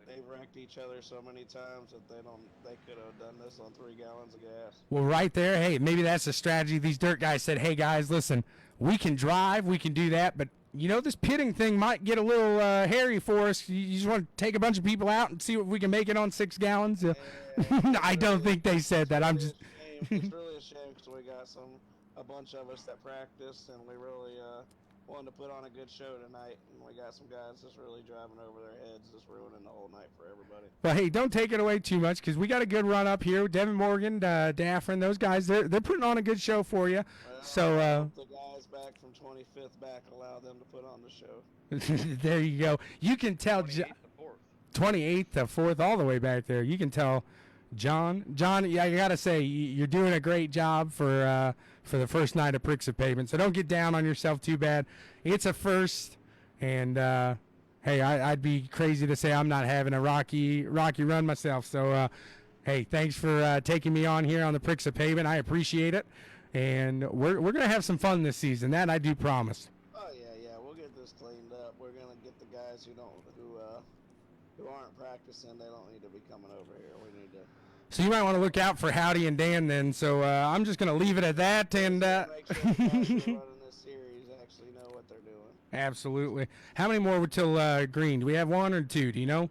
They've wrecked each other so many times that they could have done this on 3 gallons of gas. Well, right there, hey, maybe that's a strategy. These dirt guys said, hey, guys, listen, we can drive, we can do that, but, this pitting thing might get a little hairy for us. You just want to take a bunch of people out and see if we can make it on 6 gallons? Yeah, I don't think they said that. I'm just... It's really a shame because we got a bunch of us that practiced, and we really wanted to put on a good show tonight, and we got some guys just really driving over their heads, just ruining the whole night for everybody. Well, hey, don't take it away too much because we got a good run up here. Devin Morgan, Daffrin, those guys, they're putting on a good show for you. Well, So the guys back from 25th back allow them to put on the show. there you go. You can tell 28th to 4th all the way back there. You can tell John, yeah, I got to say, you're doing a great job for the first night of Pricks of Pavement. So don't get down on yourself too bad. It's a first, and hey, I'd be crazy to say I'm not having a rocky run myself. So, hey, thanks for taking me on here on the Pricks of Pavement. I appreciate it, and we're gonna have some fun this season. That I do promise. Oh yeah, we'll get this cleaned up. We're gonna get the guys who aren't practicing. They don't need to be coming over here. We need to. So you might want to look out for Howdy and Dan then. So I'm just gonna leave it at that, and make sure the guys who are running this series actually know what they're doing. Absolutely. How many more till green? Do we have 1 or 2? Do you know?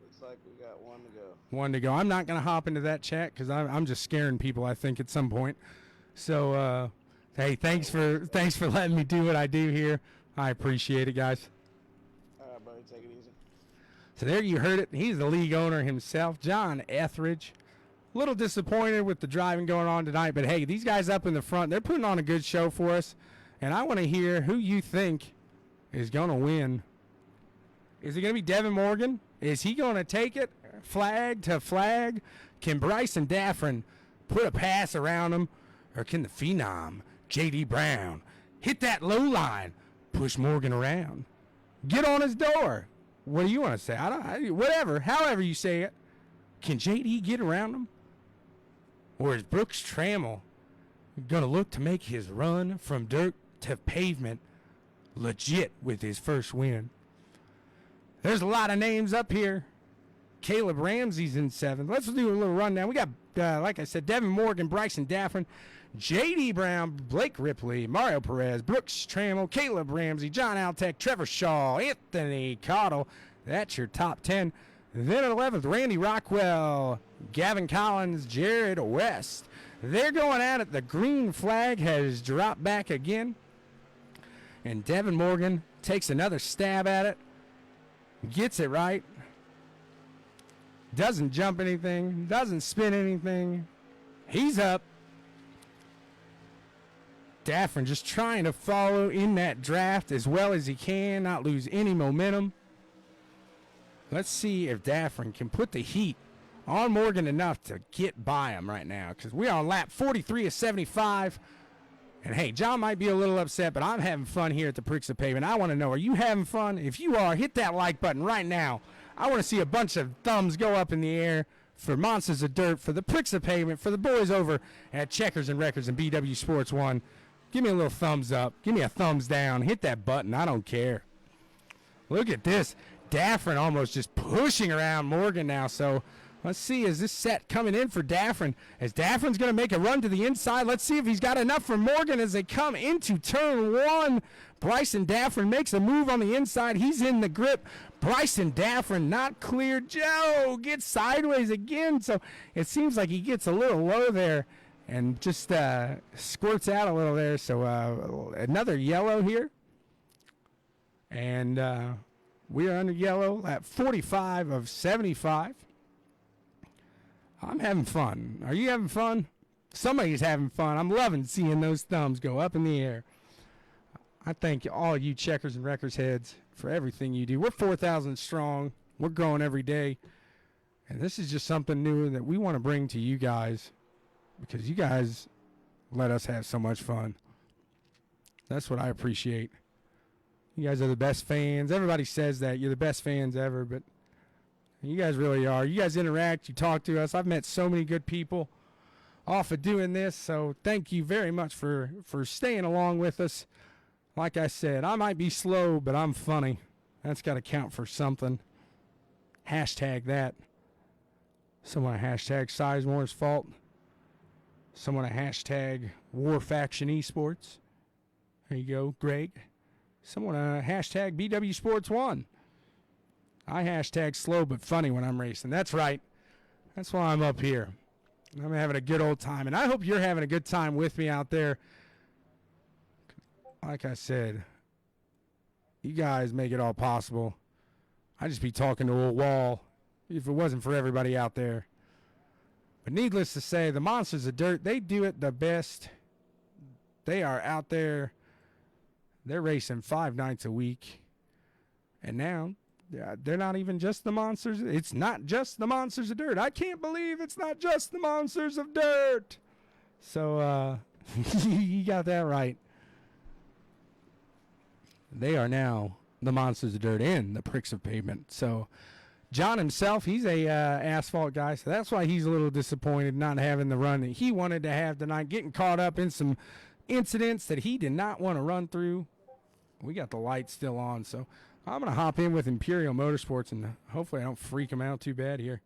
Looks like we got 1 to go. 1 to go. I'm not gonna hop into that chat because I'm just scaring people, I think, at some point. So hey, thanks for letting me do what I do here. I appreciate it, guys. All right, buddy, take it easy. So there you heard it. He's the league owner himself, John Etheridge. A little disappointed with the driving going on tonight, but hey, these guys up in the front, they're putting on a good show for us. And I want to hear who you think is going to win. Is it going to be Devin Morgan? Is he going to take it flag to flag? Can Bryson Daffrin put a pass around him? Or can the phenom, J.D. Brown, hit that low line, push Morgan around, get on his door? What do you want to say? Whatever, however you say it. Can J.D. get around him? Or is Brooks Trammell going to look to make his run from dirt to pavement legit with his first win? There's a lot of names up here. Caleb Ramsey's in 7th. Let's do a little rundown. We got, like I said, Devin Morgan, Bryson Daffrin, J.D. Brown, Blake Ripley, Mario Perez, Brooks Trammell, Caleb Ramsey, John Altec, Trevor Shaw, Anthony Cottle. That's your top 10. Then at 11th, Randy Rockwell, Gavin Collins, Jared West. They're going at it. The green flag has dropped back again. And Devin Morgan takes another stab at it. Gets it right. Doesn't jump anything. Doesn't spin anything. He's up. Daffrin just trying to follow in that draft as well as he can, not lose any momentum. Let's see if Daffrin can put the heat on Morgan enough to get by him right now, because we're on lap 43 of 75. And hey, John might be a little upset, but I'm having fun here at the Pricks of Pavement. I want to know, are you having fun? If you are, hit that like button right now. I want to see a bunch of thumbs go up in the air for Monsters of Dirt, for the Pricks of Pavement, for the boys over at Checkers and Records and BW Sports 1. Give me a little thumbs up. Give me a thumbs down. Hit that button. I don't care. Look at this. Daffrin almost just pushing around Morgan now. So let's see, is this set coming in for Daffrin? As Daffrin's going to make a run to the inside. Let's see if he's got enough for Morgan as they come into turn one. Bryson Daffrin makes a move on the inside. He's in the grip. Bryson Daffrin not clear. Joe gets sideways again. So it seems like he gets a little low there and just squirts out a little there. So another yellow here. And we are under yellow at 45 of 75. I'm having fun. Are you having fun? Somebody's having fun. I'm loving seeing those thumbs go up in the air. I thank all you Checkers and Records heads for everything you do. We're 4,000 strong. We're growing every day. And this is just something new that we want to bring to you guys because you guys let us have so much fun. That's what I appreciate. You guys are the best fans. Everybody says that. You're the best fans ever, but you guys really are. You guys interact. You talk to us. I've met so many good people off of doing this, so thank you very much for staying along with us. Like I said, I might be slow, but I'm funny. That's got to count for something. Hashtag that. Someone hashtag Sizemore's fault. Someone a hashtag War Faction Esports. There you go, Greg. Someone hashtag BW Sports 1. I hashtag slow but funny when I'm racing. That's right. That's why I'm up here. I'm having a good old time. And I hope you're having a good time with me out there. Like I said, you guys make it all possible. I'd just be talking to a wall if it wasn't for everybody out there. But needless to say, the Monsters of Dirt, they do it the best. They are out there. They're racing 5 nights a week. And now, they're not even just the Monsters. It's not just the Monsters of Dirt. I can't believe it's not just the Monsters of Dirt. So, you got that right. They are now the Monsters of Dirt and the Pricks of Pavement. So, John himself, he's a asphalt guy, so that's why he's a little disappointed not having the run that he wanted to have tonight, getting caught up in some incidents that he did not want to run through. We got the lights still on, so I'm going to hop in with Imperial Motorsports, and hopefully I don't freak him out too bad here.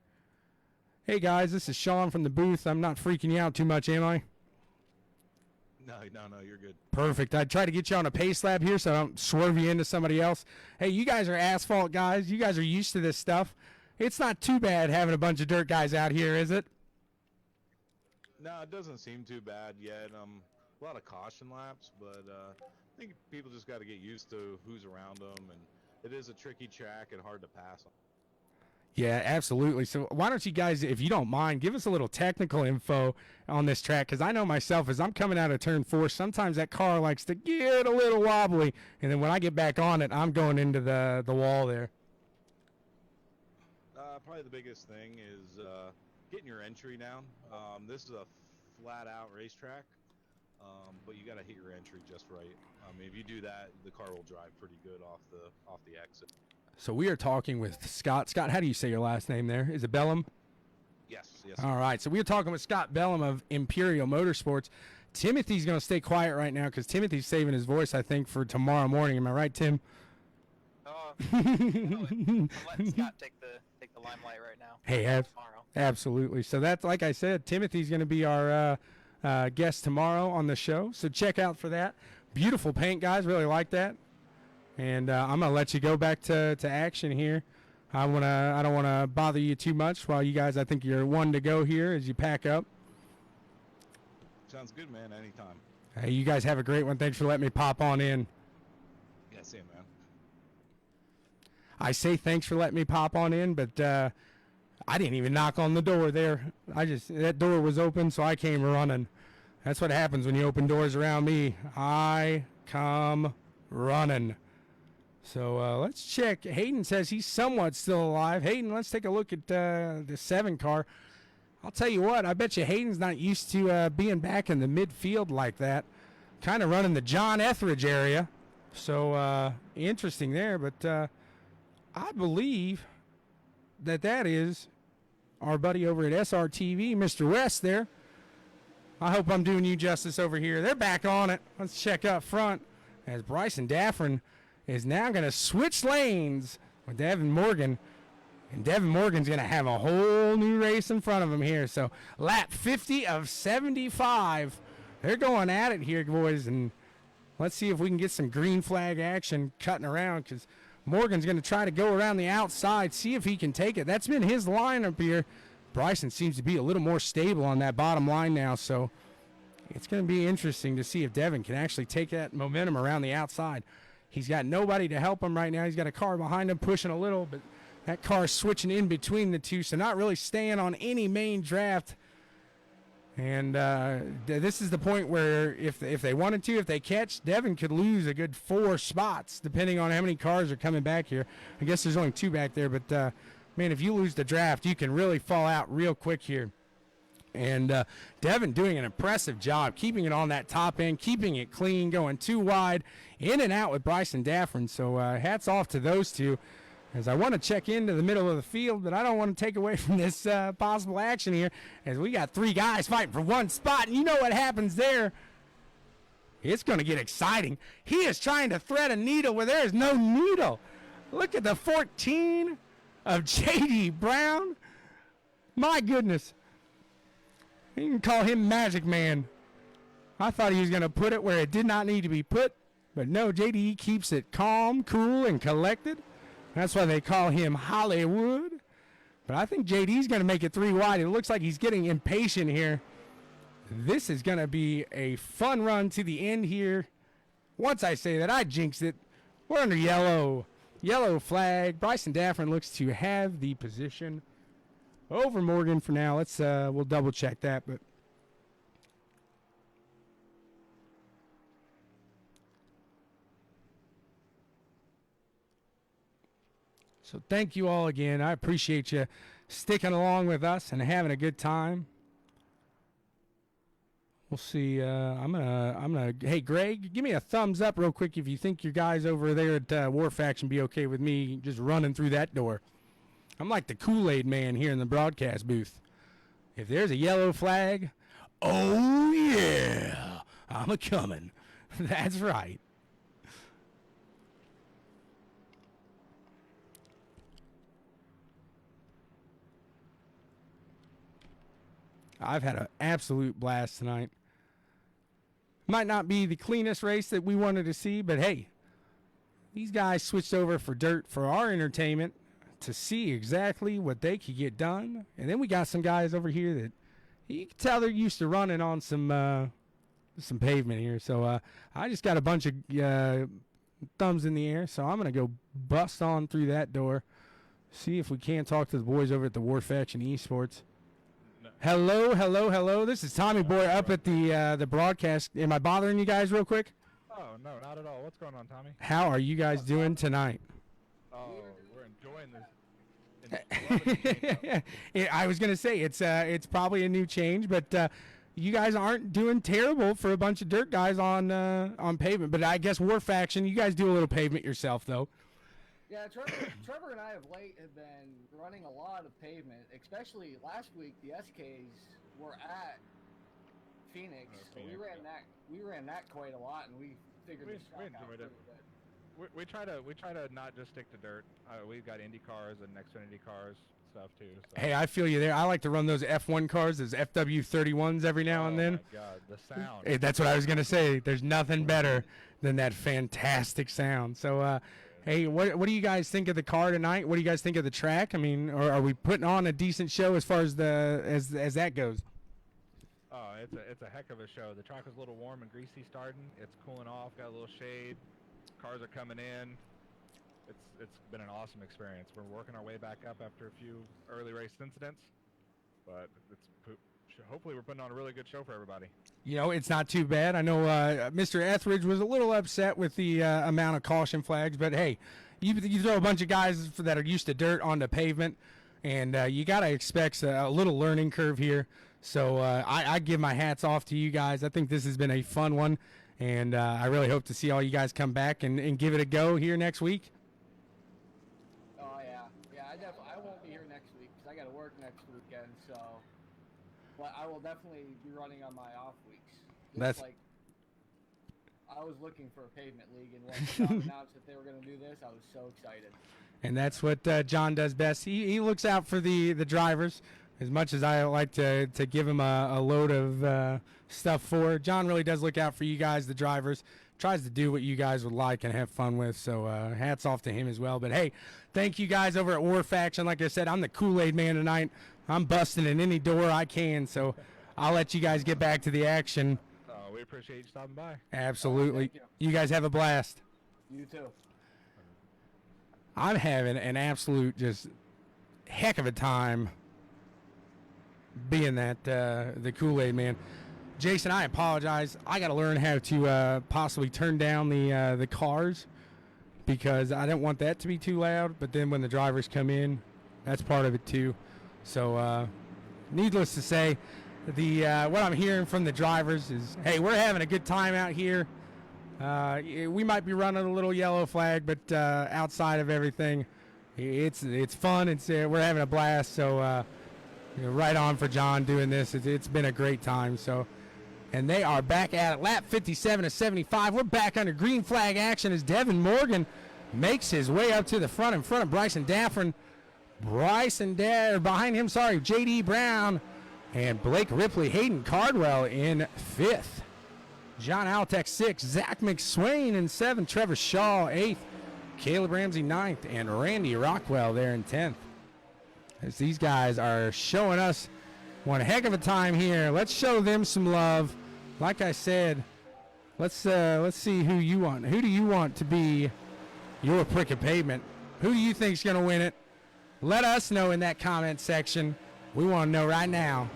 Hey, guys, this is Sean from the booth. I'm not freaking you out too much, am I? No, you're good. Perfect. I try to get you on a pace lap here so I don't swerve you into somebody else. Hey, you guys are asphalt guys. You guys are used to this stuff. It's not too bad having a bunch of dirt guys out here, is it? No, it doesn't seem too bad yet. A lot of caution laps, but I think people just got to get used to who's around them, and it is a tricky track and hard to pass on. Yeah, absolutely. So why don't you guys, if you don't mind, give us a little technical info on this track, because I know myself as I'm coming out of turn 4, sometimes that car likes to get a little wobbly, and then when I get back on it, I'm going into the wall there. Probably the biggest thing is getting your entry down. This is a flat-out racetrack, but you got to hit your entry just right. If you do that, the car will drive pretty good off the exit. So we are talking with Scott. Scott, how do you say your last name there? Is it Bellum? Yes. All right, so we are talking with Scott Bellum of Imperial Motorsports. Timothy's going to stay quiet right now because Timothy's saving his voice, I think, for tomorrow morning. Am I right, Tim? I'm letting Scott take the limelight right now. Hey, absolutely. So that's, like I said, Timothy's going to be our guest tomorrow on the show. So check out for that. Beautiful paint, guys. Really like that. And I'm going to let you go back to action here. I don't want to bother you too much while you guys, I think you're one to go here as you pack up. Sounds good, man. Anytime. Hey, you guys have a great one. Thanks for letting me pop on in. Yeah, see you, man. I say thanks for letting me pop on in, but I didn't even knock on the door there. That door was open, so I came running. That's what happens when you open doors around me. I come running. So let's check. Hayden says he's somewhat still alive. Hayden, let's take a look at the 7 car. I'll tell you what, I bet you Hayden's not used to being back in the midfield like that. kind of running the John Etheridge area. So interesting there, but I believe that is our buddy over at SRTV, Mr. West there. I hope I'm doing you justice over here. They're back on it. Let's check up front as Bryson Daffrin is now going to switch lanes with Devin Morgan. And Devin Morgan's going to have a whole new race in front of him here. So lap 50 of 75. They're going at it here, boys. And let's see if we can get some green flag action cutting around, because Morgan's going to try to go around the outside, see if he can take it. That's been his lineup here. Bryson seems to be a little more stable on that bottom line now. So it's going to be interesting to see if Devin can actually take that momentum around the outside. He's got nobody to help him right now. He's got a car behind him pushing a little, but that car is switching in between the two, so not really staying on any main draft. And this is the point where if they wanted to, if they catch, Devin could lose a good 4 spots, depending on how many cars are coming back here. I guess there's only 2 back there, but, man, if you lose the draft, you can really fall out real quick here. And Devin doing an impressive job, keeping it on that top end, keeping it clean, going 2 wide, in and out with Bryson Daffrin. So hats off to those two. As I want to check into the middle of the field, but I don't want to take away from this possible action here, as we got 3 guys fighting for 1 spot, and you know what happens there. It's going to get exciting. He is trying to thread a needle where there is no needle. Look at the 14 of J.D. Brown. My goodness. You can call him Magic Man. I thought he was going to put it where it did not need to be put, but no, J.D. keeps it calm, cool, and collected. That's why they call him Hollywood. But I think JD's going to make it 3 wide. It looks like he's getting impatient here. This is going to be a fun run to the end here. Once I say that, I jinxed it. We're under yellow. Yellow flag. Bryson Daffrin looks to have the position over Morgan for now. Let's we'll double check that, but so thank you all again. I appreciate you sticking along with us and having a good time. We'll see. I'm gonna. Hey, Greg, give me a thumbs up real quick if you think your guys over there at War Faction be okay with me just running through that door. I'm like the Kool-Aid man here in the broadcast booth. If there's a yellow flag, oh yeah, I'm a coming. That's right. I've had an absolute blast tonight. Might not be the cleanest race that we wanted to see, but hey, these guys switched over for dirt for our entertainment to see exactly what they could get done. And then we got some guys over here that you can tell they're used to running on some pavement here. So I just got a bunch of thumbs in the air, so I'm going to go bust on through that door, see if we can't talk to the boys over at the War Faction Esports. Hello, hello, hello. This is Tommy Boy up at the broadcast. Am I bothering you guys real quick? Oh, no, not at all. What's going on, Tommy? How are you guys doing tonight? Oh, we're enjoying this. I was going to say it's probably a new change, but you guys aren't doing terrible for a bunch of dirt guys on pavement. But I guess War Faction, you guys do a little pavement yourself, though. Yeah, Trevor and I of late have been running a lot of pavement, especially last week. The SKs were at Phoenix, so we ran that quite a lot, and we figured this track out pretty good. We try to not just stick to dirt. We've got Indy cars and Xfinity cars stuff too. So. Hey, I feel you there. I like to run those F1 cars, those FW31s every now and then. Oh my God, the sound! Hey, that's what I was gonna say. There's nothing better than that fantastic sound. So. Hey, what do you guys think of the car tonight? What do you guys think of the track? I mean, are we putting on a decent show as far as as that goes? Oh, it's a heck of a show. The track was a little warm and greasy starting. It's cooling off, got a little shade. Cars are coming in. It's been an awesome experience. We're working our way back up after a few early race incidents, but hopefully we're putting on a really good show for everybody. You know, it's not too bad. I know Mr. Etheridge was a little upset with the amount of caution flags, but hey, you throw a bunch of guys that are used to dirt onto pavement, and you got to expect a little learning curve here. So I give my hats off to you guys. I think this has been a fun one. And I really hope to see all you guys come back and give it a go here next week. Oh yeah. I won't be here next week because I got to work next weekend. So, but I will definitely be running on my off weeks. That's like I was looking for a pavement league, and when John announced that they were going to do this, I was so excited. And that's what John does best. He looks out for the drivers as much as I like to give him a load of stuff for. John really does look out for you guys, the drivers. Tries to do what you guys would like and have fun with. So hats off to him as well. But hey, thank you guys over at War Faction. Like I said, I'm the Kool-Aid man tonight. I'm busting in any door I can. So I'll let you guys get back to the action. We appreciate you stopping by. Absolutely. You guys have a blast. You too. I'm having an absolute just heck of a time being that the Kool-Aid man. Jason, I apologize. I got to learn how to possibly turn down the cars because I don't want that to be too loud. But then when the drivers come in, that's part of it too. So needless to say, what I'm hearing from the drivers is, hey, we're having a good time out here. We might be running a little yellow flag, but outside of everything, it's fun. We're having a blast. So right on for John doing this. It's been a great time. So, and they are back at it. Lap 57 of 75. We're back under green flag action as Devin Morgan makes his way up to the front in front of Bryson Daffrin. Behind him, J.D. Brown and Blake Ripley. Hayden Cardwell in 5th. John Altec 6th. Zach McSwain in 7th. Trevor Shaw 8th. Caleb Ramsey 9th. And Randy Rockwell there in 10th. As these guys are showing us one heck of a time here. Let's show them some love. Like I said, let's see who you want. Who do you want to be your Prick of Pavement? Who do you think's going to win it? Let us know in that comment section. We want to know right now,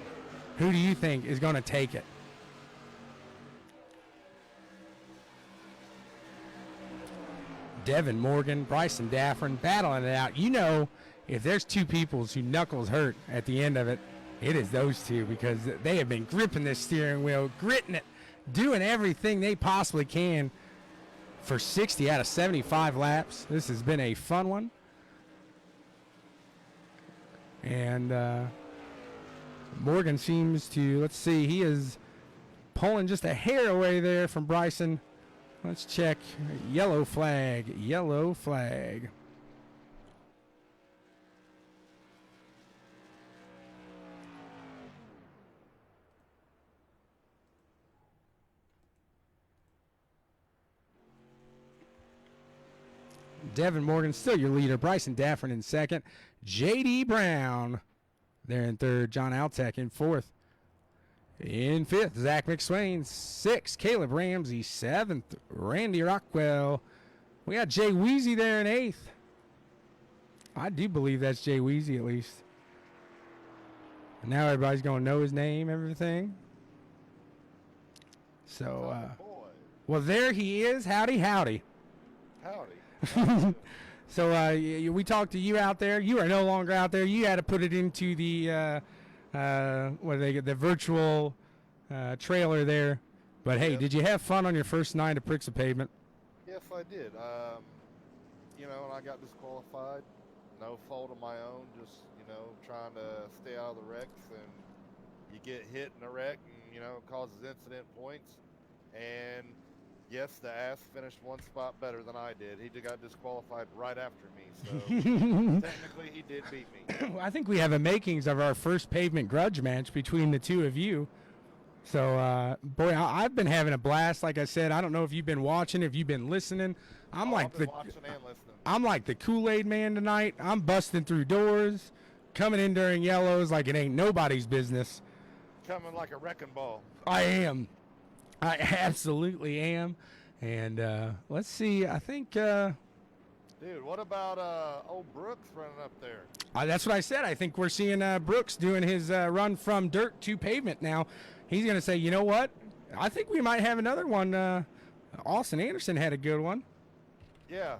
who do you think is going to take it? Devin Morgan, Bryson Daffrin battling it out. You know, if there's two people whose knuckles hurt at the end of it, it is those two because they have been gripping this steering wheel, gritting it, doing everything they possibly can for 60 out of 75 laps. This has been a fun one. And Morgan seems to, let's see, he is pulling just a hair away there from Bryson. Let's check. Yellow flag. Yellow flag. Devin Morgan still your leader. Bryson Daffrin in 2nd. J.D. Brown there in 3rd. John Altec in 4th. In 5th, Zach McSwain. 6th, Caleb Ramsey. 7th, Randy Rockwell. We got Jay Weezy there in 8th. I do believe that's Jay Weezy at least. And now everybody's going to know his name, everything. So, well, there he is. Howdy, howdy. Howdy. So we talked to you out there. You are no longer out there. You had to put it into the the virtual trailer there. But hey, did you have fun on your first night of Pricks of Pavement? Yes, I did. And I got disqualified. No fault of my own. Just trying to stay out of the wrecks, and you get hit in a wreck, and it causes incident points. And yes, the ass finished one spot better than I did. He got disqualified right after me, so technically he did beat me. I think we have a makings of our first pavement grudge match between the two of you. So, boy, I've been having a blast. Like I said, I don't know if you've been watching, if you've been listening. I've been watching and listening. I'm like the Kool-Aid man tonight. I'm busting through doors, coming in during yellows like it ain't nobody's business. Coming like a wrecking ball. I am. I absolutely am. And let's see. I think. Dude, what about old Brooks running up there? That's what I said. I think we're seeing Brooks doing his run from dirt to pavement now. He's going to say, you know what? I think we might have another one. Austin Anderson had a good one. Yeah.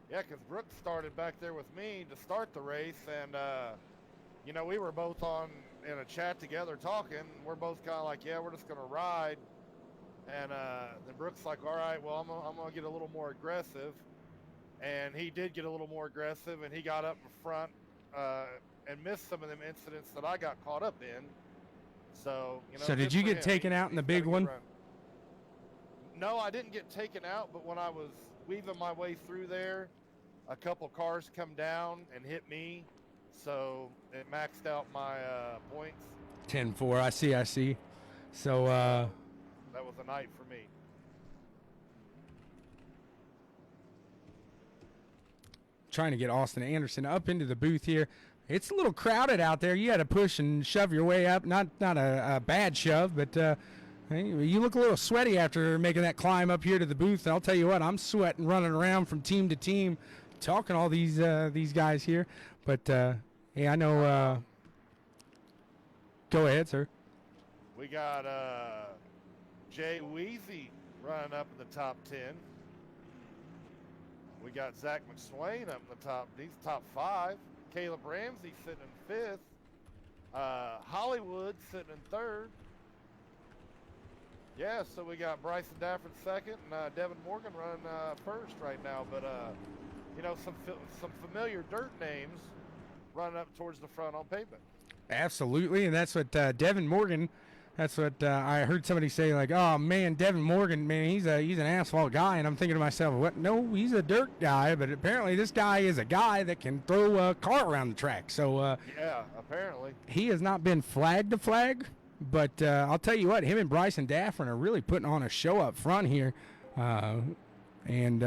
Because Brooks started back there with me to start the race, and we were both on in a chat together talking. We're both kind of like, yeah, we're just gonna ride. And then Brooks like, all right, well, I'm gonna get a little more aggressive. And he did get a little more aggressive, and he got up in front and missed some of them incidents that I got caught up in. So, you know. So did you get taken out in the big one? No, I didn't get taken out, but when I was weaving my way through there, a couple cars come down and hit me, so it maxed out my points. 10-4. I see. So that was a night for me. Trying to get Austin Anderson up into the booth here. It's a little crowded out there. You had to push and shove your way up. Not a bad shove, but hey, you look a little sweaty after making that climb up here to the booth. And I'll tell you what, I'm sweating running around from team to team, talking to all these guys here. But hey, I know. Go ahead, sir. We got Jay Weezy running up in the top 10. We got Zach McSwain up in the top. He's top 5. Caleb Ramsey sitting in 5th. Hollywood sitting in 3rd. Yeah, so we got Bryson Dafford 2nd and Devin Morgan running 1st right now. But you know, some familiar dirt names running up towards the front on pavement. Absolutely, and that's what Devin Morgan. That's what I heard somebody say, like, oh, man, Devin Morgan, man, he's an asphalt guy. And I'm thinking to myself, what? No, he's a dirt guy, but apparently this guy is a guy that can throw a car around the track. So yeah, apparently. He has not been flagged to flag, but I'll tell you what, him and Bryson Dafford are really putting on a show up front here. And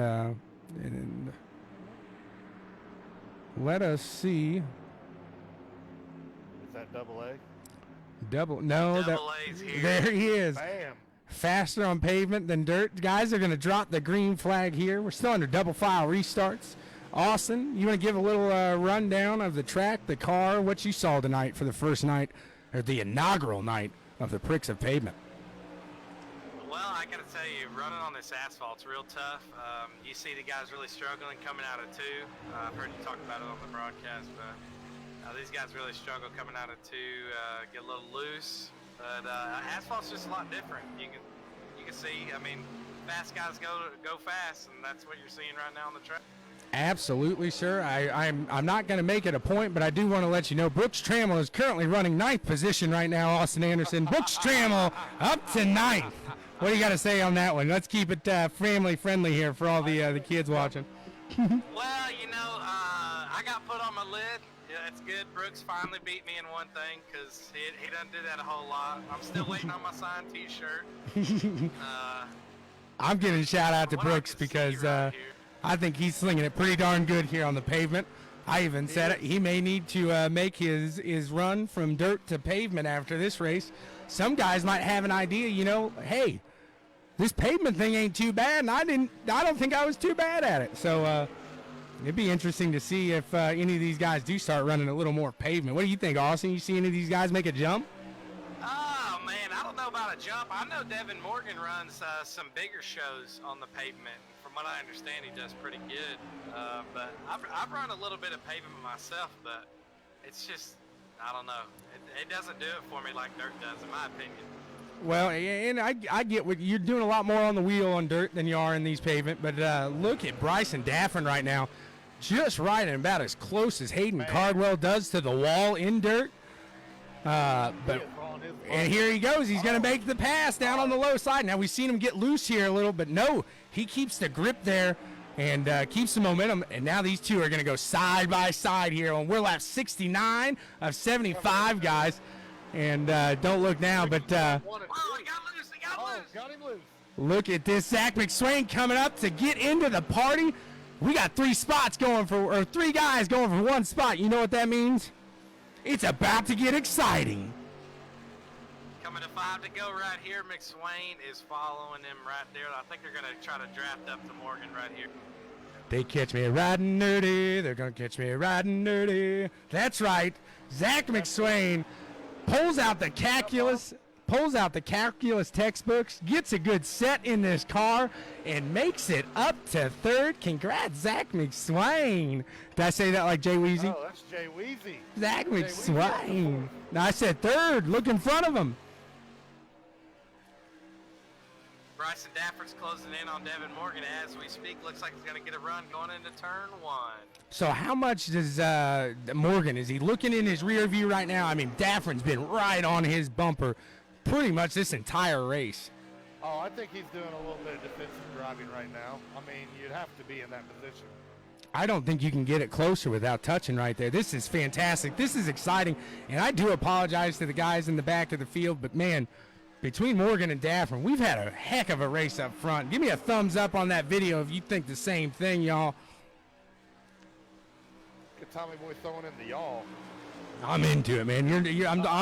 let us see. Is that double A? No, there he is. Bam. Faster on pavement than dirt. Guys are going to drop the green flag here. We're still under double file restarts. Austin, you want to give a little rundown of the track, the car, what you saw tonight for the first night, or the inaugural night of the Pricks of Pavement? Well, I got to tell you, running on this asphalt's real tough. You see the guys really struggling coming out of 2. I've heard you talk about it on the broadcast, but these guys really struggle coming out of 2, get a little loose. But asphalt's just a lot different. You can see, I mean, fast guys go fast, and that's what you're seeing right now on the track. Absolutely, sir. I'm not going to make it a point, but I do want to let you know Brooks Trammell is currently running 9th position right now, Austin Anderson. Brooks Trammell up to 9th. What do you got to say on that one? Let's keep it family friendly here for all the kids watching. Well, you know, I got put on my lid. Yeah, that's good. Brooks finally beat me in one thing because he doesn't do that a whole lot. I'm still waiting on my signed T-shirt. I'm giving a shout out to Brooks because I think he's slinging it pretty darn good here on the pavement. I even said it. He may need to make his run from dirt to pavement after this race. Some guys might have an idea, you know, hey, this pavement thing ain't too bad, and I don't think I was too bad at it. So it'd be interesting to see if any of these guys do start running a little more pavement. What do you think, Austin? You see any of these guys make a jump? Oh, man, I don't know about a jump. I know Devin Morgan runs some bigger shows on the pavement. From what I understand, he does pretty good. But I've run a little bit of pavement myself, but it's just, I don't know. It doesn't do it for me like dirt does, in my opinion. Well, and I get what you're doing, a lot more on the wheel on dirt than you are in these pavement. But look at Bryson Dafford right now, just riding about as close as Hayden Cardwell does to the wall in dirt. And here he goes. He's going to make the pass down on the low side. Now we've seen him get loose here a little, but no, he keeps the grip there and keeps the momentum. And now these two are going to go side by side here on wheel lap 69 of 75, guys. And don't look now, but he got loose. He got him loose. Look at this. Zach McSwain coming up to get into the party. We got 3 guys going for 1 spot. You know what that means? It's about to get exciting. Coming to 5 to go right here. McSwain is following him right there. I think they're going to try to draft up to Morgan right here. They catch me riding dirty. They're going to catch me riding dirty. That's right. Zach McSwain pulls out the calculus. pulls out the calculus textbooks, gets a good set in this car, and makes it up to third. Congrats, Zach McSwain. Did I say that like Jay Weezy? Oh, that's Jay Weezy. Zach Jay McSwain. No, I said third. Look in front of him. Bryson Dafford's closing in on Devin Morgan as we speak. Looks like he's going to get a run going into turn 1. So how much does Morgan, is he looking in his rear view right now? I mean, Dafford's been right on his bumper pretty much this entire race. Oh, I think he's doing a little bit of defensive driving right now. I mean, you'd have to be in that position. I don't think you can get it closer without touching right there. This is fantastic. This is exciting. And I do apologize to the guys in the back of the field, but man, between Morgan and Dafford, we've had a heck of a race up front. Give me a thumbs up on that video if you think the same thing, y'all. Good Tommy Boy throwing in the y'all. I'm into it, man.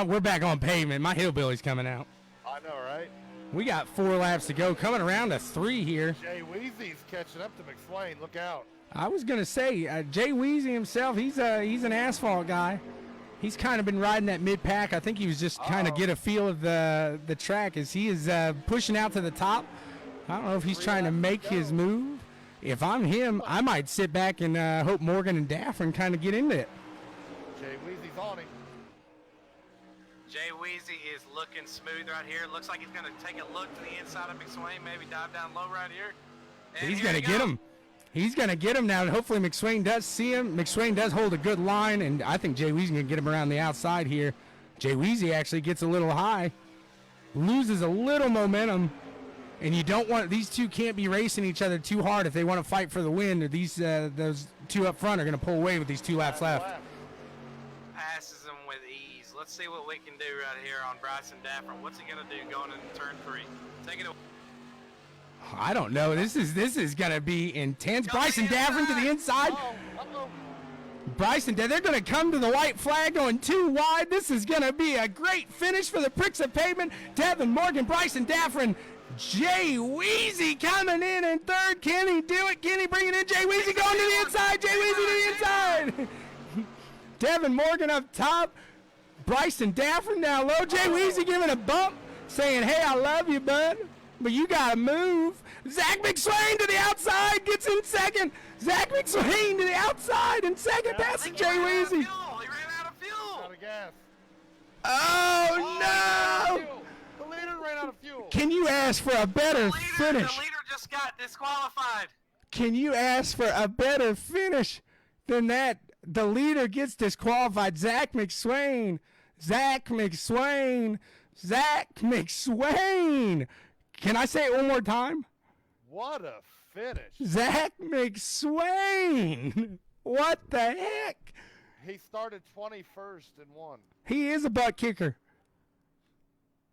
We're back on pavement. My hillbilly's coming out. I know, right? We got 4 laps to go. Coming around to 3 here. Jay Weezy's catching up to McSwain. Look out. I was going to say, Jay Weezy himself, he's an asphalt guy. He's kind of been riding that mid-pack. I think he was just kind of get a feel of the track as he is pushing out to the top. I don't know if he's trying to make his move. If I'm him, I might sit back and hope Morgan and Dafford kind of get into it. Jay Weezy's on him. Jay Weezy is looking smooth right here. Looks like he's going to take a look to the inside of McSwain, maybe dive down low right here. And he's going to get him. He's going to get him now, and hopefully McSwain does see him. McSwain does hold a good line, and I think Jay Weezy's going to get him around the outside here. Jay Weezy actually gets a little high, loses a little momentum, and you don't want – these two can't be racing each other too hard if they want to fight for the win, or those two up front are going to pull away with these 2 laps left. Passes him with ease. Let's see what we can do right here on Bryson Dafford. What's he going to do going into turn 3? Take it away. I don't know. This is going to be intense. Bryson Dafford to the inside. Bryson, they're going to come to the white flag going too wide. This is going to be a great finish for the Pricks of Pavement. Devin Morgan, Bryson Dafford, Jay Weezy coming in third. Can he do it? Can he bring it in? Jay Weezy going to the inside. Jay Weezy to the inside. Devin Morgan up top. Bryson Dafford down low. Jay Weezy giving a bump, saying, hey, I love you, bud, but you got to move. Zach McSwain to the outside, gets in second. Zach McSwain to the outside in second, passes Jay Weezy. He ran out of fuel. Out of gas. Oh, no! The leader ran out of fuel. Can you ask for a better finish? The leader just got disqualified. Can you ask for a better finish than that? The leader gets disqualified. Zach McSwain. Zach McSwain. Zach McSwain. Can I say it one more time? What a finish. Zach McSwain. What the heck? He started 21st and won. He is a butt kicker.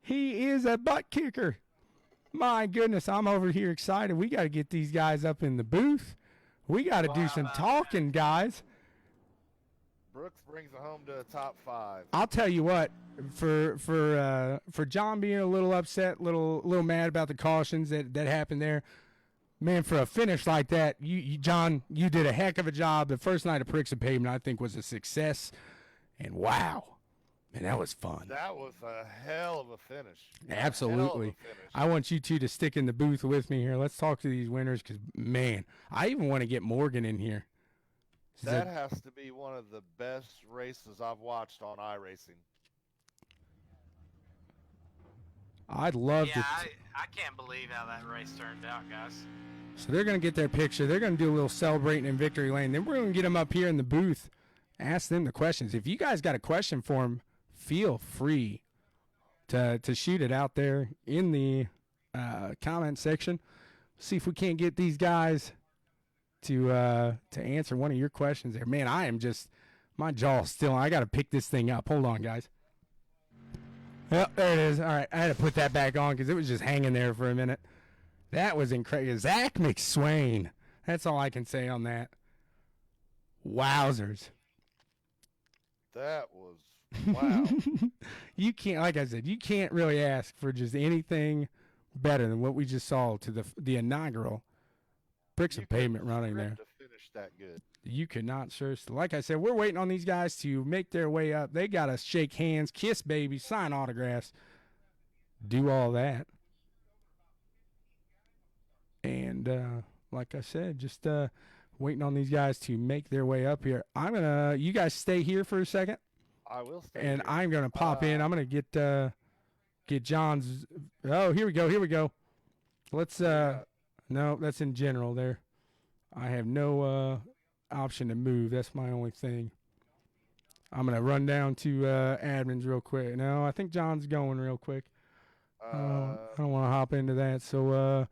He is a butt kicker. My goodness, I'm over here excited. We got to get these guys up in the booth. We got to do some talking, guys. Brooks brings it home to the top 5. I'll tell you what, for John being a little upset, little mad about the cautions that happened there, man, for a finish like that, you John, you did a heck of a job. The first night of Pricks of Pavement, I think, was a success, and wow, man, that was fun. That was a hell of a finish. Absolutely. I want you two to stick in the booth with me here. Let's talk to these winners because, man, I even want to get Morgan in here. That has to be one of the best races I've watched on iRacing. I'd love to. Yeah, I can't believe how that race turned out, guys. So they're going to get their picture. They're going to do a little celebrating in victory lane. Then we're going to get them up here in the booth, ask them the questions. If you guys got a question for them, feel free to shoot it out there in the comment section. See if we can't get these guys to answer one of your questions there. Man, I am just, my jaw's still, I got to pick this thing up. Hold on, guys. Well, there it is. All right, I had to put that back on because it was just hanging there for a minute. That was incredible. Zach McSwain. That's all I can say on that. Wowzers. That was, wow. You can't, like I said, you can't really ask for just anything better than what we just saw to the inaugural Pricks of Pavement running there. To finish that good. You could not, sir. Like I said, we're waiting on these guys to make their way up. They got to shake hands, kiss babies, sign autographs. do all that. And like I said, just waiting on these guys to make their way up here. You guys stay here for a second. I will stay And here. I'm gonna pop in. I'm gonna get John's. Oh, here we go. Let's no, that's in general there. I have no option to move. That's my only thing. I'm gonna run down to admins real quick. No, I think John's going real quick. I don't want to hop into that. So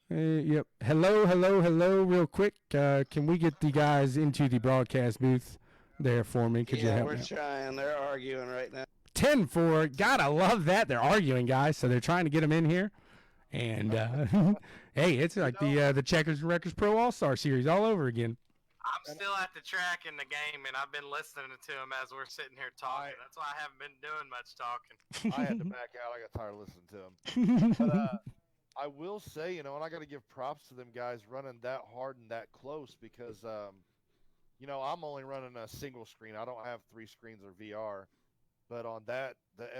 yep. Hello, real quick. Can we get the guys into the broadcast booth there for me? Could you help we're me? trying. They're arguing right now. 10-4. Gotta love that. They're arguing, guys. So they're trying to get them in here. And hey, it's like the Checkers and Wreckers Pro All-Star Series all over again. I'm still at the track in the game, and I've been listening to him as we're sitting here talking. That's why I haven't been doing much talking. I had to back out. I got tired of listening to him. But I will say, and I got to give props to them guys running that hard and that close because, I'm only running a single screen. I don't have 3 screens or VR. But on the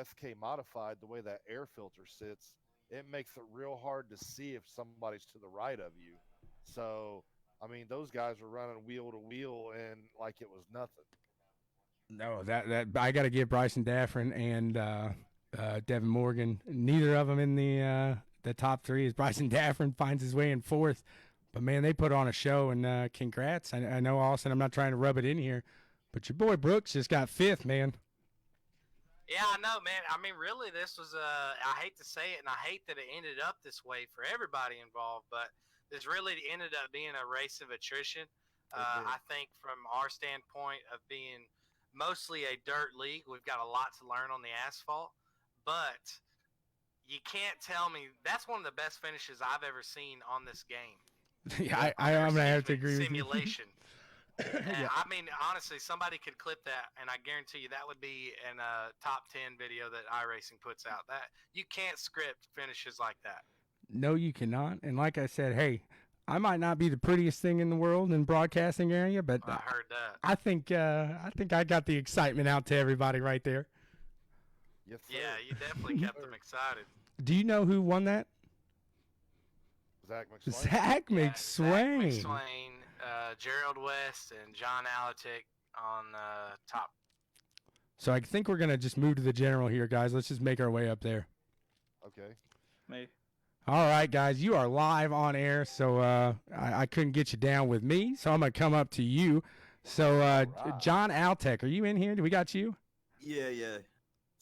SK Modified, the way that air filter sits, it makes it real hard to see if somebody's to the right of you. So, I mean, those guys were running wheel to wheel and like it was nothing. No, that I got to give Bryson Daffrin and Devin Morgan. Neither of them in the top 3 as Bryson Daffrin finds his way in 4th. But man, they put on a show, and congrats. I know, Austin, I'm not trying to rub it in here, but your boy Brooks just got 5th, man. Yeah, I know, man. I mean, really, this was I hate to say it, and I hate that it ended up this way for everybody involved, but this really ended up being a race of attrition. I think from our standpoint of being mostly a dirt league, we've got a lot to learn on the asphalt, but you can't tell me that's one of the best finishes I've ever seen on this game. Yeah, I'm going to have to agree with you. Simulation. Yeah. I mean, honestly, somebody could clip that, and I guarantee you that would be in a top 10 video that iRacing puts out. That you can't script finishes like that. No, you cannot. And like I said, hey, I might not be the prettiest thing in the world in broadcasting area, but I heard that. I think I got the excitement out to everybody right there. Yes, sir. Yeah, you definitely kept them excited. Do you know who won that? Zach McSwain. Zach McSwain. Zach McSwain, Gerald West, and John Alatic on top. So I think we're going to just move to the general here, guys. Let's just make our way up there. Okay. Me. All right, guys, you are live on air, so I couldn't get you down with me, so I'm going to come up to you. So, right. John Altec, are you in here? Do we got you? Yeah.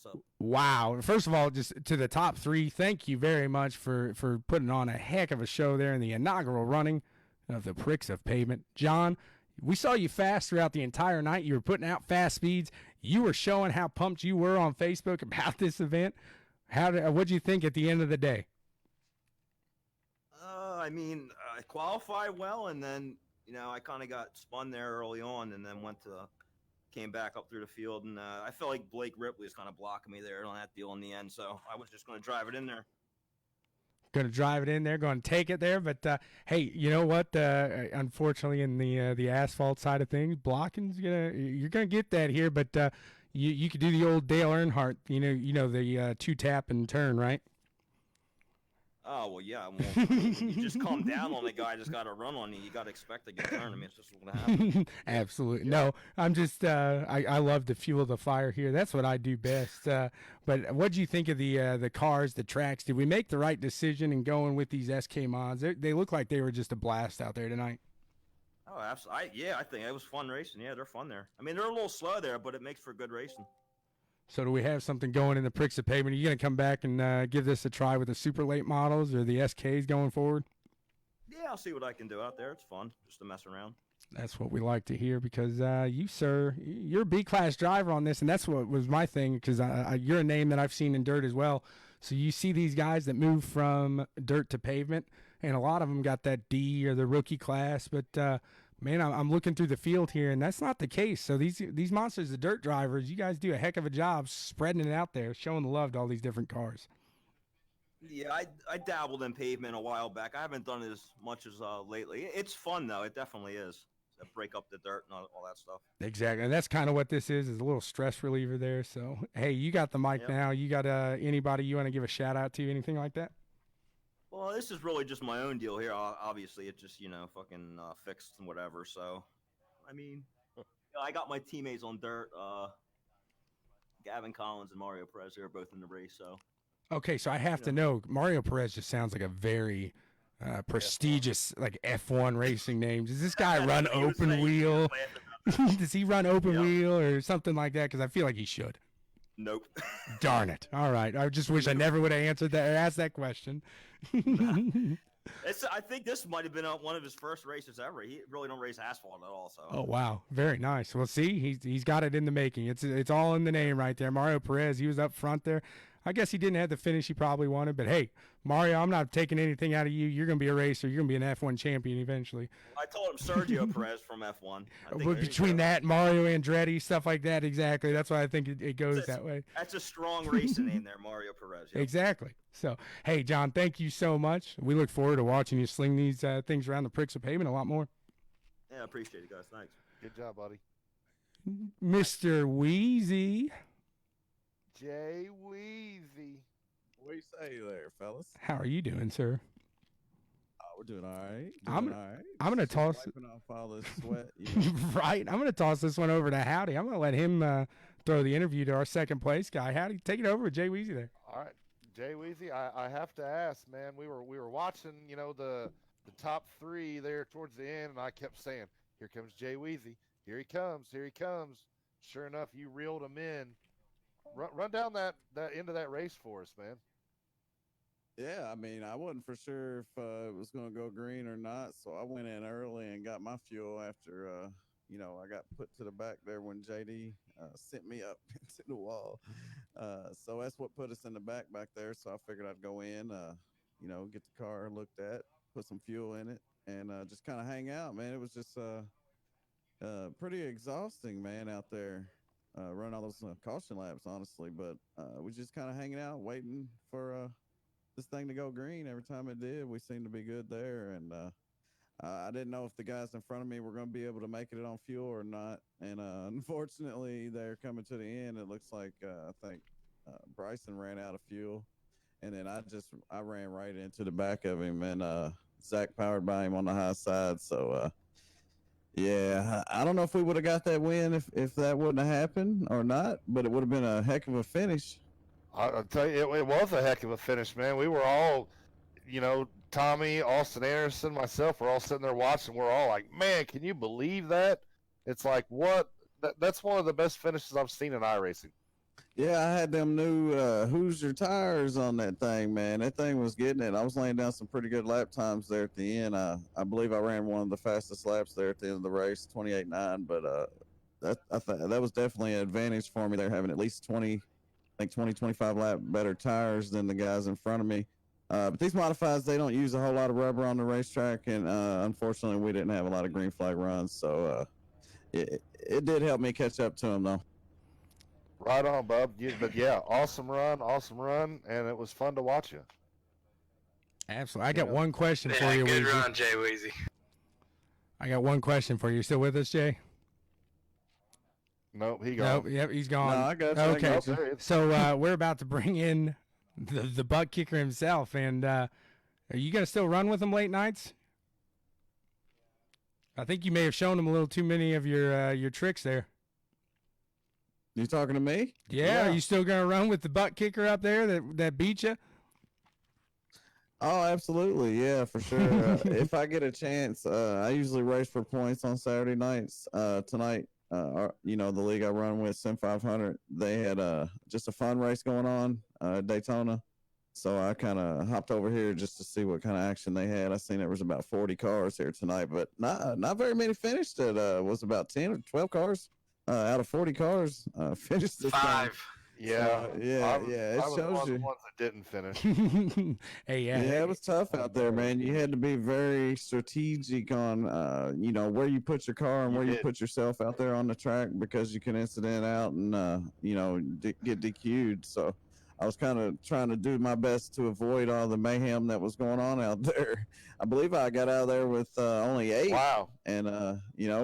So. Wow. First of all, just to the top 3, thank you very much for putting on a heck of a show there in the inaugural running of the Pricks of Pavement. John, we saw you fast throughout the entire night. You were putting out fast speeds. You were showing how pumped you were on Facebook about this event. What'd you think at the end of the day? I mean, I qualified well, and then, I kind of got spun there early on, and then came back up through the field, and I felt like Blake Ripley was kind of blocking me there on that deal in the end, so I was just going to drive it in there. Going to drive it in there, going to take it there, but hey, you know what? Unfortunately, in the asphalt side of things, blocking's you're gonna get that here, but you could do the old Dale Earnhardt, the 2-tap and turn, right? Oh, well, yeah. Well, you just calm down on the guy just got to run on you. You got to expect to get turned. I mean, it's just going to happen. Absolutely. No, I'm just, I love to fuel the fire here. That's what I do best. But what do you think of the cars, the tracks? Did we make the right decision in going with these SK mods? They look like they were just a blast out there tonight. Oh, absolutely. I think it was fun racing. Yeah, they're fun there. I mean, they're a little slow there, but it makes for good racing. So do we have something going in the Pricks of Pavement? Are you going to come back and give this a try with the super late models or the SKs going forward? Yeah, I'll see what I can do out there. It's fun just to mess around. That's what we like to hear because you, sir, you're a B-class driver on this, and that's what was my thing because you're a name that I've seen in dirt as well. So you see these guys that move from dirt to pavement, and a lot of them got that D or the rookie class, but man, I'm looking through the field here, and that's not the case. So these monsters, the dirt drivers, you guys do a heck of a job spreading it out there, showing the love to all these different cars. Yeah, I dabbled in pavement a while back. I haven't done it as much as lately. It's fun, though. It definitely is. break up the dirt and all that stuff. Exactly, and that's kind of what this is a little stress reliever there. So, hey, you got the mic Yep. now. You got anybody you want to give a shout out to, anything like that? Well, this is really just my own deal here. Obviously, it just fucking fixed and whatever. So, I mean, I got my teammates on dirt. Gavin Collins and Mario Perez, they're both in the race. So. Okay, so I have to know, Mario Perez just sounds like a very prestigious like F1 racing name. Does this guy run open wheel? Does he run open wheel or something like that? Because I feel like he should. Nope. Darn it. All right. I just wish I never would have answered that or asked that question. I think this might have been one of his first races ever. He really don't race asphalt at all. So. Oh wow, very nice. Well, see, he's got it in the making. It's all in the name right there. Mario Perez, he was up front there. I guess he didn't have the finish he probably wanted, but hey, Mario, I'm not taking anything out of you. You're gonna be a racer. You're gonna be an F1 champion eventually. I told him Sergio Perez from F1. Between that, Mario Andretti, stuff like that, exactly. That's why I think it goes that way. That's a strong racing name there, Mario Perez. Yep. Exactly. So, hey, John, thank you so much. We look forward to watching you sling these things around the Pricks of Pavement a lot more. Yeah, I appreciate it, guys. Thanks. Good job, buddy. Mr. Wheezy. Jay Weezy. What do you say there, fellas? How are you doing, sir? We're doing all right. I'm gonna toss wiping off all this sweat. Right. I'm gonna toss this one over to Howdy. I'm gonna let him throw the interview to our second place guy. Howdy, take it over with Jay Weezy there. All right, Jay Weezy. I have to ask, man. We were watching, the top three there towards the end, and I kept saying, "Here comes Jay Weezy. Here he comes. Here he comes." Sure enough, you reeled him in. Run down that end of that race for us, man. Yeah, I mean, I wasn't for sure if it was going to go green or not, so I went in early and got my fuel after, I got put to the back there when JD sent me up into the wall. So that's what put us in the back there. So I figured I'd go in, get the car looked at, put some fuel in it, and just kind of hang out, man. It was just pretty exhausting, man, out there. Run all those caution laps, honestly, but we just kind of hanging out, waiting for this thing to go green. Every time it did, we seemed to be good there, and I didn't know if the guys in front of me were going to be able to make it on fuel or not, and unfortunately, they're coming to the end. It looks like I think Bryson ran out of fuel, and then I ran right into the back of him, and Zach powered by him on the high side, so yeah, I don't know if we would have got that win if that wouldn't have happened or not, but it would have been a heck of a finish. I'll tell you, it was a heck of a finish, man. We were all, Tommy, Austin Anderson, myself, we're all sitting there watching. We're all like, man, can you believe that? It's like, what? That's one of the best finishes I've seen in iRacing. Yeah, I had them new Hoosier tires on that thing, man. That thing was getting it. I was laying down some pretty good lap times there at the end. I believe I ran one of the fastest laps there at the end of the race, 28.9. But that was definitely an advantage for me there, having at least 20, 25 lap better tires than the guys in front of me. But these modifieds, they don't use a whole lot of rubber on the racetrack, and unfortunately, we didn't have a lot of green flag runs. So it did help me catch up to them, though. Right on, bub. But yeah, awesome run, and it was fun to watch you. Absolutely. I got one question for you, good Weezy. run, Jay Weezy. I got one question for you. You still with us, Jay? Nope, he gone. Nope, yep, he's gone. No, I got you. Okay, Nope, so we're about to bring in the butt kicker himself, and are you gonna still run with him late nights? I think you may have shown him a little too many of your tricks there. You talking to me? Yeah, are you still gonna run with the butt kicker up there that beat you? Oh, absolutely. Yeah, for sure. If I get a chance, I usually race for points on Saturday nights. Tonight, the league I run with, Sim 500, they had just a fun race going on at Daytona. So I kind of hopped over here just to see what kind of action they had. I seen there was about 40 cars here tonight, but not very many finished. It was about 10 or 12 cars out of 40 cars finished this time. 5. Yeah, It I was shows one of you. the ones that didn't finish. Hey, Yeah, it was tough out there, man. You had to be very strategic on, where you put your car and where you put yourself out there on the track, because you can incident out and, get DQ'd. So I was kind of trying to do my best to avoid all the mayhem that was going on out there. I believe I got out of there with only 8. Wow. And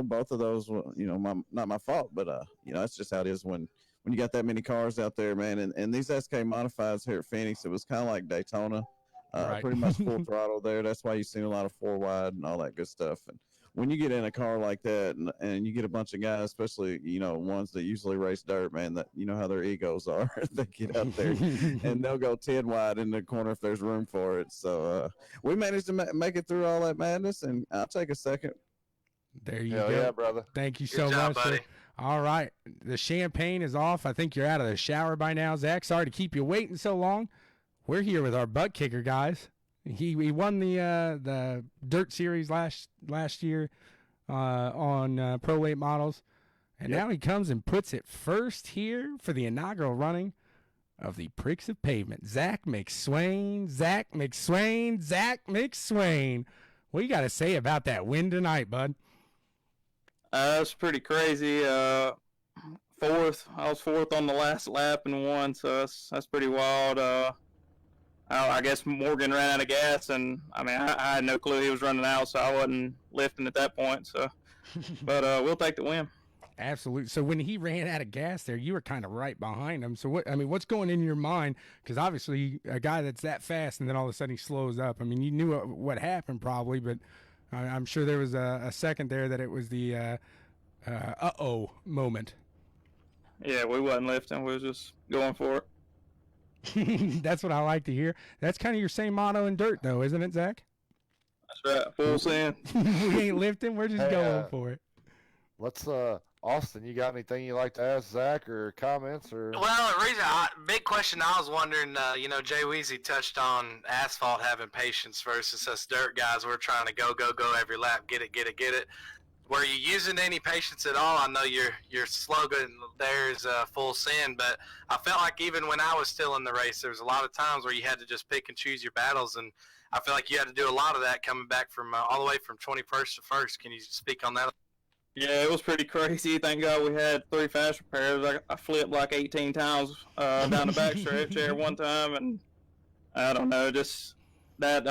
both of those were, not my fault, but that's just how it is when you got that many cars out there, man. And these SK modifieds here at Phoenix, it was kind of like Daytona, Right. pretty much full throttle there. That's why you've seen a lot of 4 wide and all that good stuff. And when you get in a car like that and you get a bunch of guys, especially, ones that usually race dirt, man, that you know how their egos are. They get out there and they'll go 10 wide in the corner if there's room for it. So we managed to make it through all that madness, and I'll take a second. There you Hell go. yeah, brother. Thank you Good so job, much, sir. buddy. All right. The champagne is off. I think you're out of the shower by now, Zach. Sorry to keep you waiting so long. We're here with our butt kicker, guys. He won the dirt series last year on Pro Late Models, and now he comes and puts it first here for the inaugural running of the Pricks of Pavement. Zach McSwain. What you got to say about that win tonight, bud? It's pretty crazy. Fourth. I was fourth on the last lap and won, so that's pretty wild. I guess Morgan ran out of gas, and I mean I had no clue he was running out, so I wasn't lifting at that point. So, but we'll take the win. Absolutely. So when he ran out of gas there, you were kind of right behind him. So what's going in your mind? Because obviously a guy that's that fast and then all of a sudden he slows up. I mean, you knew what happened probably, but I'm sure there was a second there that it was the uh-oh moment. Yeah, we wasn't lifting. We was just going for it. That's what I like to hear. That's kind of your same motto in dirt, though, isn't it, Zach? That's right. Full send. We ain't lifting. We're just going for it. Let's Austin, you got anything you like to ask Zach or comments or? Well, big question I was wondering, Jay Weezy touched on asphalt having patience versus us dirt guys. We're trying to go every lap, get it. Were you using any patience at all? I know your slogan there is full send, but I felt like even when I was still in the race, there was a lot of times where you had to just pick and choose your battles, and I feel like you had to do a lot of that coming back from all the way from 21st to 1st. Can you speak on that? Yeah, it was pretty crazy. Thank God we had 3 fast repairs. I flipped like 18 times down the back stretch there one time, and I don't know, just that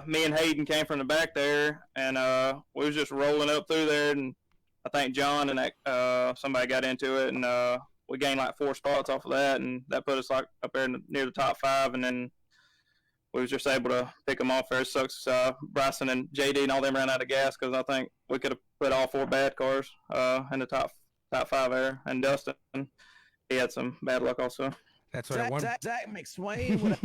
me and Hayden came from the back there, and we was just rolling up through there, and I think John and that somebody got into it, and we gained like 4 spots off of that, and that put us like up there near the top 5, and then we was just able to pick them off there. It sucks. Bryson and JD and all them ran out of gas because I think we could have put all 4 bad cars in the top 5 there, and Dustin, he had some bad luck also. That's what Zach McSwain.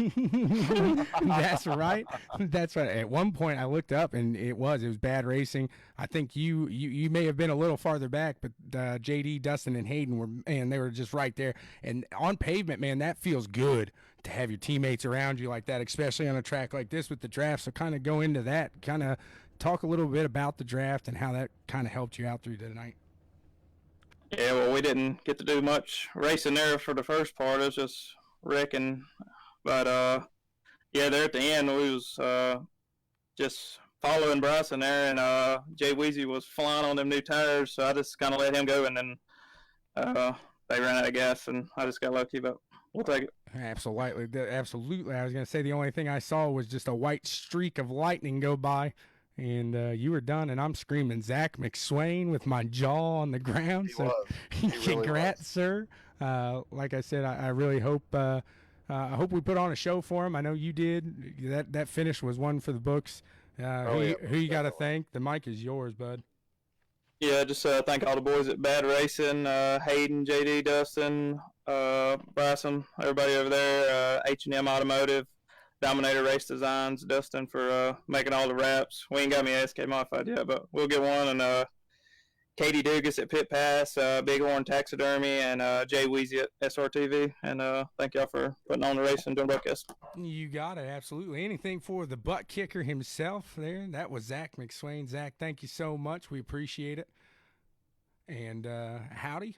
That's right. That's right. At one point, I looked up and it was bad racing. I think you may have been a little farther back, but JD, Dustin, and Hayden they were just right there. And on pavement, man, that feels good to have your teammates around you like that, especially on a track like this with the draft. So kind of go into that, kind of talk a little bit about the draft and how that kind of helped you out through tonight. Yeah, well, we didn't get to do much racing there for the first part. It was just wrecking. But, yeah, there at the end, we was just following Bryson there, and Jay Weezy was flying on them new tires, so I just kind of let him go, and then they ran out of gas, and I just got lucky, but we'll take it. Absolutely. Absolutely. I was going to say the only thing I saw was just a white streak of lightning go by. And you were done, and I'm screaming Zach McSwain with my jaw on the ground. He Congrats, sir. Like I said, I really hope we put on a show for him. I know you did. That finish was one for the books. Who you got to thank? The mic is yours, bud. Yeah, just thank all the boys at Bad Racing, Hayden, JD, Dustin, Bryson, everybody over there, H&M Automotive, Dominator Race Designs, Dustin for making all the wraps. We ain't got me SK modified yet, but we'll get one. And Katie Dugas at Pit Pass, Bighorn Taxidermy, and Jay Weezy at SRTV. And thank y'all for putting on the race and doing broadcast. You got it, absolutely. Anything for the butt kicker himself there. That was Zach McSwain. Zach, thank you so much. We appreciate it. And howdy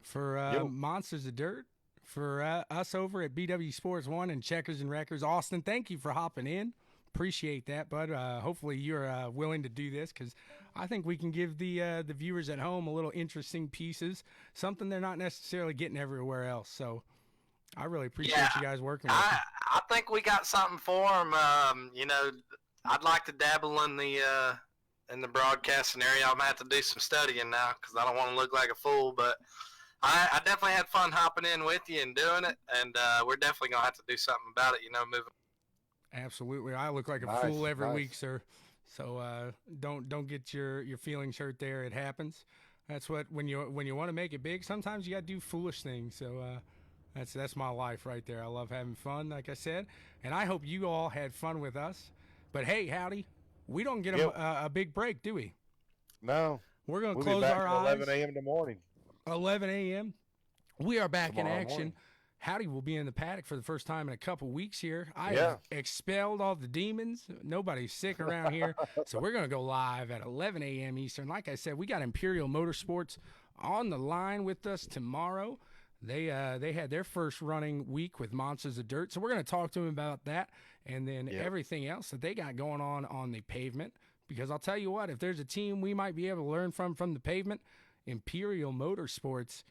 for Monsters of Dirt. For us over at BW Sports 1 and Checkers and Wreckers. Austin, thank you for hopping in. Appreciate that, bud. Hopefully you're willing to do this because I think we can give the viewers at home a little interesting pieces, something they're not necessarily getting everywhere else. So I really appreciate you guys working with me. I think we got something for him. You know, I'd like to dabble in the broadcasting area. I'm gonna have to do some studying now because I don't want to look like a fool. But I definitely had fun hopping in with you and doing it, and we're definitely gonna have to do something about it. You know, moving. Absolutely, I look like a fool every week, sir. So don't get your feelings hurt there. It happens. That's what when you want to make it big. Sometimes you got to do foolish things. So that's my life right there. I love having fun, like I said, and I hope you all had fun with us. But hey, Howdy, we don't get a big break, do we? No. We're gonna we'll close be back our at eyes. 11 a.m. in the morning. 11 a.m. We are back Tomorrow in action. morning. Howdy will be in the paddock for the first time in a couple weeks here. I have expelled all the demons. Nobody's sick around here. So we're going to go live at 11 a.m. Eastern. Like I said, we got Imperial Motorsports on the line with us tomorrow. They had their first running week with Monsters of Dirt. So we're going to talk to them about that and then everything else that they got going on the pavement. Because I'll tell you what, if there's a team we might be able to learn from the pavement, Imperial Motorsports,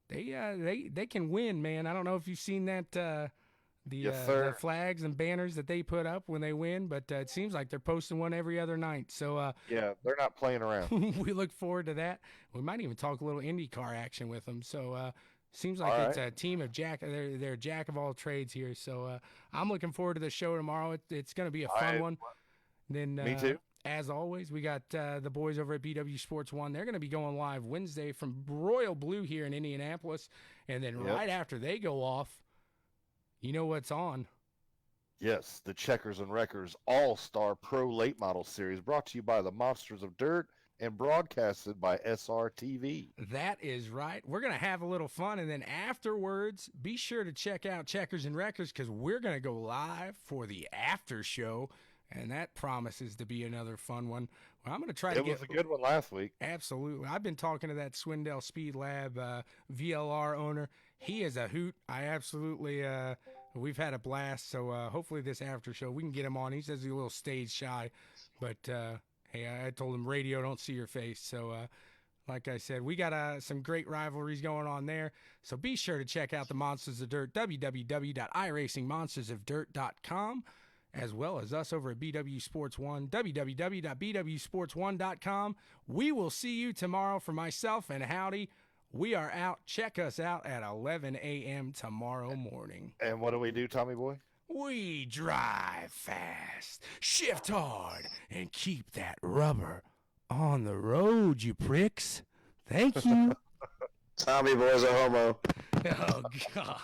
they can win, man. I don't know if you've seen that the flags and banners that they put up when they win, but it seems like they're posting one every other night. So yeah, they're not playing around. We look forward to that. We might even talk a little IndyCar action with them. So seems like it's a team of they're a jack of all trades here. So I'm looking forward to the show tomorrow. It's going to be a fun one. Then me too. As always, we got the boys over at BW Sports 1. They're going to be going live Wednesday from Royal Blue here in Indianapolis. And then right after they go off, you know what's on? Yes, the Checkers and Wreckers All-Star Pro Late Model Series, brought to you by the Monsters of Dirt and broadcasted by SRTV. That is right. We're going to have a little fun. And then afterwards, be sure to check out Checkers and Wreckers because we're going to go live for the after show. And that promises to be another fun one. Well, I'm going to try to get... It was a good one last week. Absolutely. I've been talking to that Swindell Speed Lab VLR owner. He is a hoot. I absolutely... we've had a blast. So hopefully this after show, we can get him on. He says he's a little stage shy. But, hey, I told him radio, don't see your face. So, like I said, we got some great rivalries going on there. So be sure to check out the Monsters of Dirt, www.iracingmonstersofdirt.com. as well as us over at BW Sports 1, www.bwsports1.com. We will see you tomorrow. For myself and Howdy, we are out. Check us out at 11 a.m. tomorrow morning. And what do we do, Tommy Boy? We drive fast, shift hard, and keep that rubber on the road, you pricks. Thank you. Tommy Boy's a homo. Oh, God.